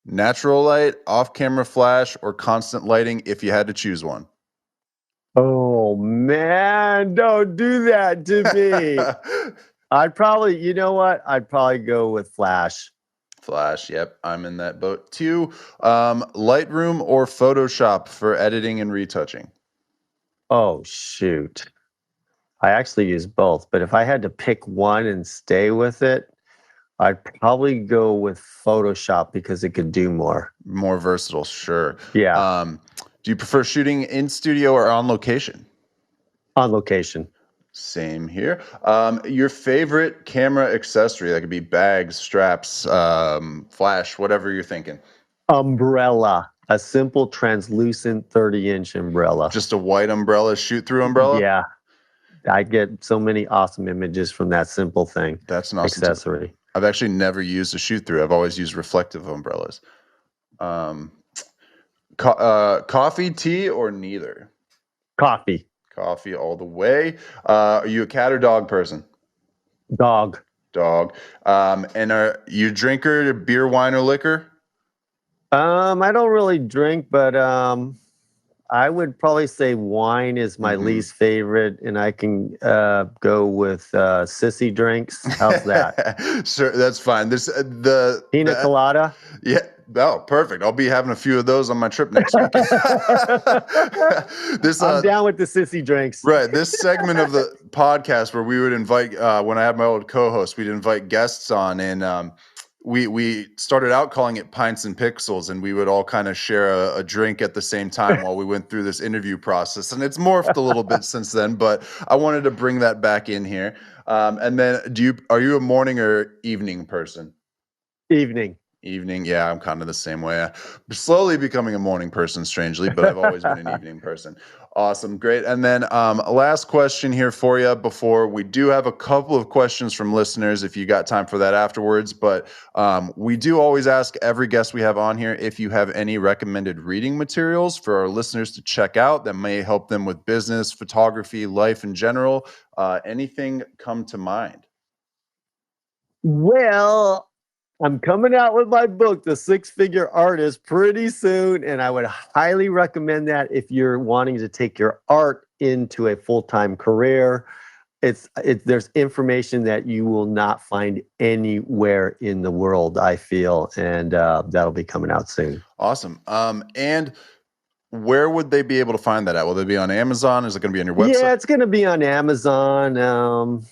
Natural light, off-camera flash, or constant lighting if you had to choose one? Oh man, don't do that to me. I'd probably, you know what? I'd probably go with Flash. Flash, yep, I'm in that boat too. Lightroom or Photoshop for editing and retouching? Oh shoot. I actually use both, but if I had to pick one and stay with it, I'd probably go with Photoshop because it could do more. More versatile, sure. Yeah, Do you prefer shooting in studio or on location? on location. Same here. Your favorite camera accessory? That could be bags, straps, flash, whatever you're thinking. Umbrella, a simple translucent 30-inch umbrella. Just a white umbrella, shoot through umbrella? Yeah, I get so many awesome images from that simple thing, That's an awesome tip. accessory. I've actually never used a shoot through. I've always used reflective umbrellas. Um, Coffee, tea, or neither? Coffee, Coffee all the way. Are you a cat or dog person? dog. Dog. And are you a drinker, beer, wine, or liquor? I don't really drink, but I would probably say wine is my least favorite, and I can go with sissy drinks. How's that? Sure, that's fine. Pina colada. Yeah. Oh, perfect. I'll be having a few of those on my trip next week. I'm down with the sissy drinks. Right. This segment of the podcast where we would invite, when I had my old co-host, we'd invite guests on, and we started out calling it Pints and Pixels, and we would all kind of share a drink at the same time while we went through this interview process. And it's morphed a little bit since then, but I wanted to bring that back in here. And then are you a morning or evening person? Evening. Evening. Yeah, I'm kind of the same way. I'm slowly becoming a morning person, strangely, but I've always been an evening person. Awesome. Great. And then last question here for you before we do have a couple of questions from listeners if you got time for that afterwards. But we do always ask every guest we have on here if you have any recommended reading materials for our listeners to check out that may help them with business, photography, life in general. Anything come to mind? Well, I'm coming out with my book, The Six-Figure Artist, pretty soon, and I would highly recommend that if you're wanting to take your art into a full-time career. There's information that you will not find anywhere in the world, I feel, and that'll be coming out soon. Awesome. And where would they be able to find that at? Will they be on Amazon? Is it going to be on your website? Yeah, it's going to be on Amazon, and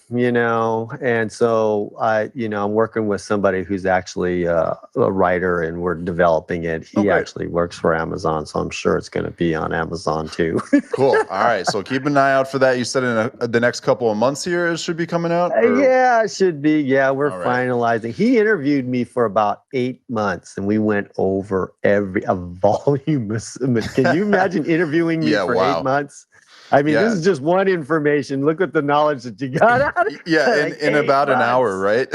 so I'm working with somebody who's actually a writer, and we're developing it. He actually works for Amazon, so I'm sure it's going to be on Amazon too. Cool. All right, so keep an eye out for that. You said in the next couple of months here it should be coming out? Yeah, it should be. Yeah, we're finalizing. He interviewed me for about 8 months, and we went over a volume. Can you imagine interviewing me for 8 months? I mean, this is just one information. Look at the knowledge that you got out of it. Yeah, in about an hour, right?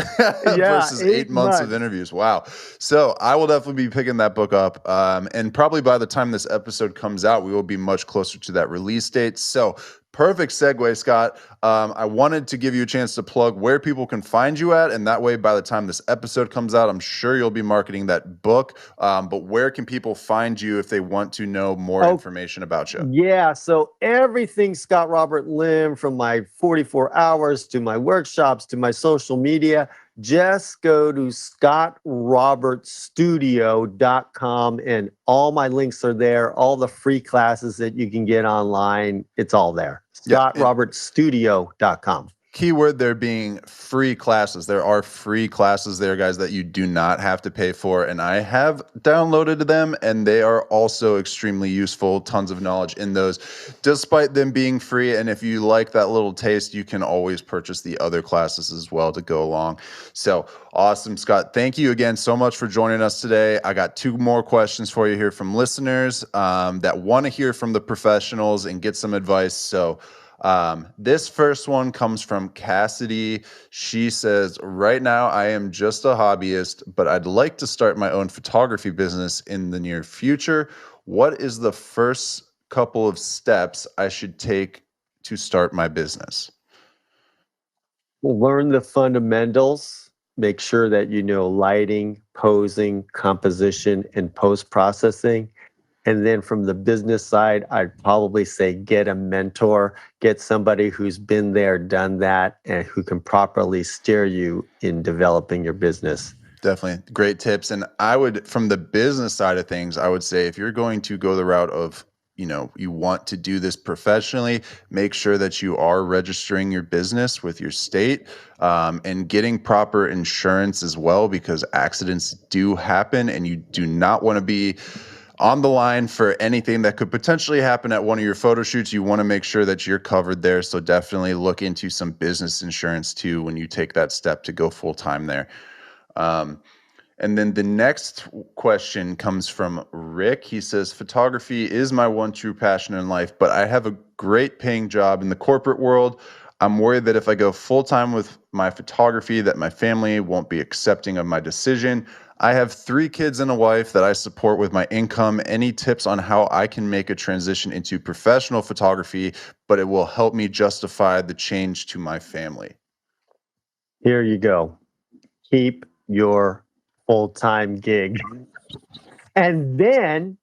Versus 8 months of interviews. Wow. So I will definitely be picking that book up. And probably by the time this episode comes out, we will be much closer to that release date. So perfect segue, Scott. I wanted to give you a chance to plug where people can find you at, and that way, by the time this episode comes out, I'm sure you'll be marketing that book. But where can people find you if they want to know more information about you? Yeah, so everything Scott Robert Lim, from my 44 hours to my workshops to my social media, just go to scottrobertstudio.com, and all my links are there. All the free classes that you can get online, it's all there. scottrobertstudio.com. Keyword there being free classes. There are free classes there, guys, that you do not have to pay for. And I have downloaded them, and they are also extremely useful. Tons of knowledge in those, despite them being free. And if you like that little taste, you can always purchase the other classes as well to go along. So awesome, Scott. Thank you again so much for joining us today. I got 2 more questions for you here from listeners that want to hear from the professionals and get some advice. So this first one comes from Cassidy. She says, right now I am just a hobbyist, but I'd like to start my own photography business in the near future. What is the first couple of steps I should take to start my business? Learn the fundamentals. Make sure that you know lighting, posing, composition, and post-processing. And then from the business side, I'd probably say get a mentor, get somebody who's been there, done that, and who can properly steer you in developing your business. Definitely great tips. And I would, from the business side of things, I would say if you're going to go the route of, you want to do this professionally, make sure that you are registering your business with your state and getting proper insurance as well, because accidents do happen and you do not want to be on the line for anything that could potentially happen at one of your photo shoots. You want to make sure that you're covered there. So definitely look into some business insurance too when you take that step to go full time there. And then the next question comes from Rick. He says, photography is my one true passion in life, but I have a great paying job in the corporate world. I'm worried that if I go full time with my photography, that my family won't be accepting of my decision. I have 3 kids and a wife that I support with my income. Any tips on how I can make a transition into professional photography, but it will help me justify the change to my family? Here you go. Keep your full-time gig. And then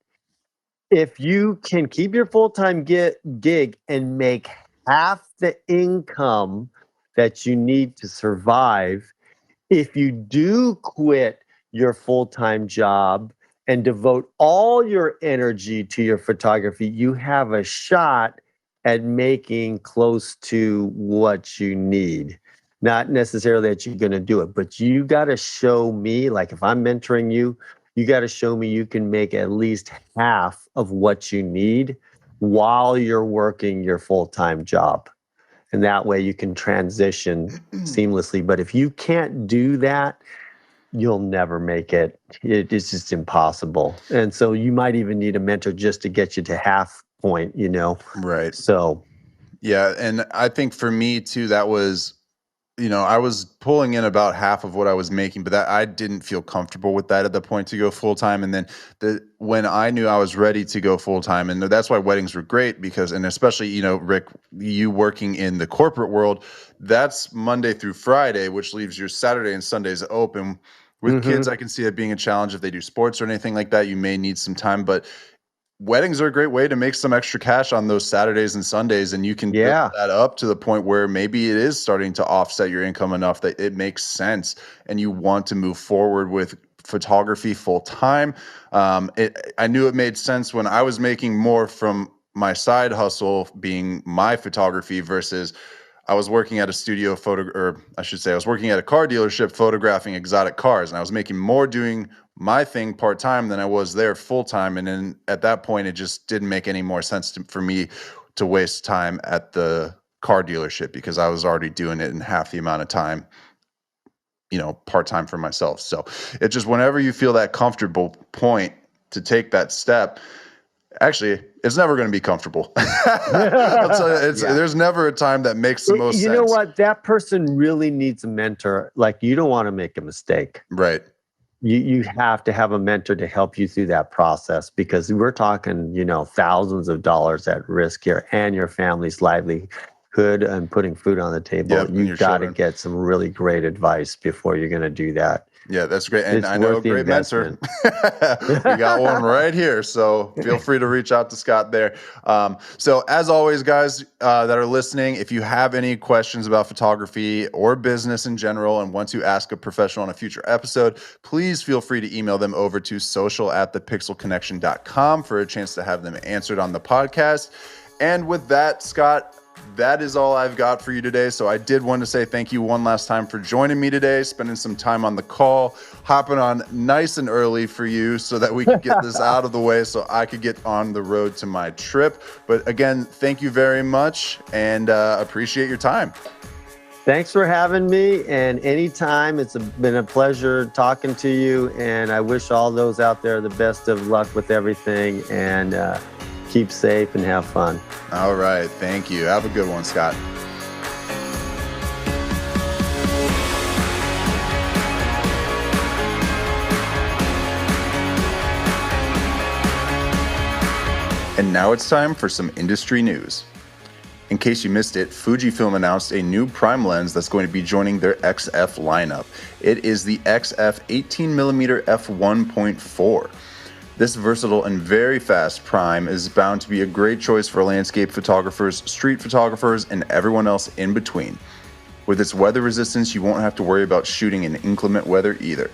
if you can keep your full-time gig and make half the income that you need to survive, if you do quit your full-time job and devote all your energy to your photography, you have a shot at making close to what you need. Not necessarily that you're going to do it, but you got to show me, like if I'm mentoring you, you got to show me you can make at least half of what you need while you're working your full-time job. And that way you can transition seamlessly. But if you can't do that, you'll never make it. It's just impossible. And so you might even need a mentor just to get you to half point, Right. So Yeah. And I think for me too, that was, I was pulling in about half of what I was making, but that I didn't feel comfortable with that at the point to go full time. And then when I knew I was ready to go full time, and that's why weddings were great because, and especially, Rick, you working in the corporate world, that's Monday through Friday, which leaves your Saturday and Sundays open. With kids, I can see it being a challenge if they do sports or anything like that. You may need some time, but weddings are a great way to make some extra cash on those Saturdays and Sundays, and you can build that up to the point where maybe it is starting to offset your income enough that it makes sense and you want to move forward with photography full time. I knew it made sense when I was making more from my side hustle being my photography versus I was working at a studio I was working at a car dealership photographing exotic cars, and I was making more doing my thing part-time than I was there full-time. And then at that point, it just didn't make any more sense for me to waste time at the car dealership because I was already doing it in half the amount of time, part-time for myself. So it's just whenever you feel that comfortable point to take that step, actually, it's never going to be comfortable. I'll tell you, there's never a time that makes the most sense. You know what? That person really needs a mentor. Like, you don't want to make a mistake. Right. You have to have a mentor to help you through that process because we're talking, thousands of dollars at risk here and your family's livelihood and putting food on the table. You've got to get some really great advice before you're going to do that. Yeah, that's great. And I know a great mentor. We got one right here. So feel free to reach out to Scott there. So as always, guys that are listening, if you have any questions about photography or business in general and want to ask a professional on a future episode, please feel free to email them over to social@thepixelconnection.com for a chance to have them answered on the podcast. And with that, Scott, that is all I've got for you today. So I did want to say thank you one last time for joining me today, spending some time on the call, hopping on nice and early for you so that we could get this out of the way so I could get on the road to my trip. But again, thank you very much and appreciate your time. Thanks for having me. And anytime, it's been a pleasure talking to you. And I wish all those out there the best of luck with everything. And keep safe and have fun. All right. Thank you. Have a good one, Scott. And now it's time for some industry news. In case you missed it, Fujifilm announced a new prime lens that's going to be joining their XF lineup. It is the XF 18mm f1.4. This versatile and very fast prime is bound to be a great choice for landscape photographers, street photographers, and everyone else in between. With its weather resistance, you won't have to worry about shooting in inclement weather either.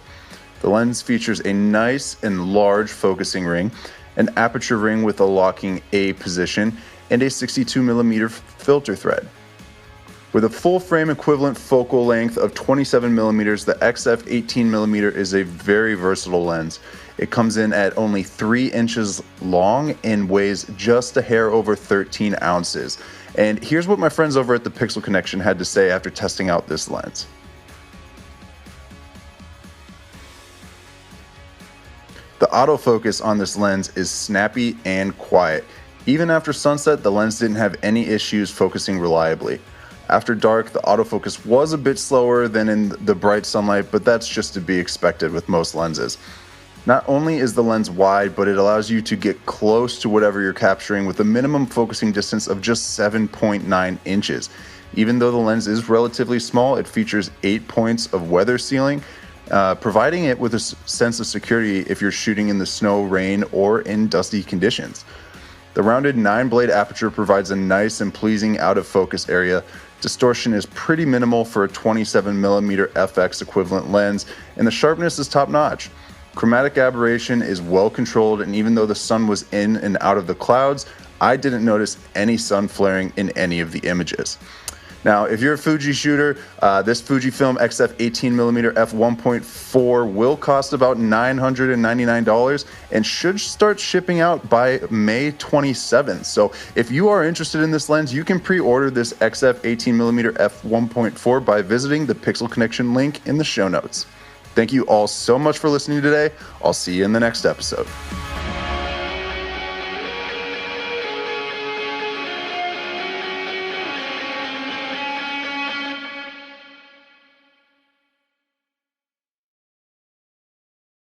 The lens features a nice and large focusing ring, an aperture ring with a locking A position, and a 62mm filter thread. With a full frame equivalent focal length of 27mm, the XF 18mm is a very versatile lens. It comes in at only 3 inches long and weighs just a hair over 13 ounces. And here's what my friends over at the Pixel Connection had to say after testing out this lens. The autofocus on this lens is snappy and quiet. Even after sunset, the lens didn't have any issues focusing reliably. After dark, the autofocus was a bit slower than in the bright sunlight, but that's just to be expected with most lenses. Not only is the lens wide, but it allows you to get close to whatever you're capturing with a minimum focusing distance of just 7.9 inches. Even though the lens is relatively small, it features 8 points of weather sealing, providing it with a sense of security if you're shooting in the snow, rain, or in dusty conditions. The rounded 9-blade aperture provides a nice and pleasing out-of-focus area. Distortion is pretty minimal for a 27mm FX equivalent lens, and the sharpness is top-notch. Chromatic aberration is well controlled, and even though the sun was in and out of the clouds, I didn't notice any sun flaring in any of the images. Now, if you're a Fuji shooter, this Fujifilm XF 18mm f1.4 will cost about $999 and should start shipping out by May 27th. So if you are interested in this lens, you can pre-order this XF 18mm f1.4 by visiting the Pixel Connection link in the show notes. Thank you all so much for listening today. I'll see you in the next episode.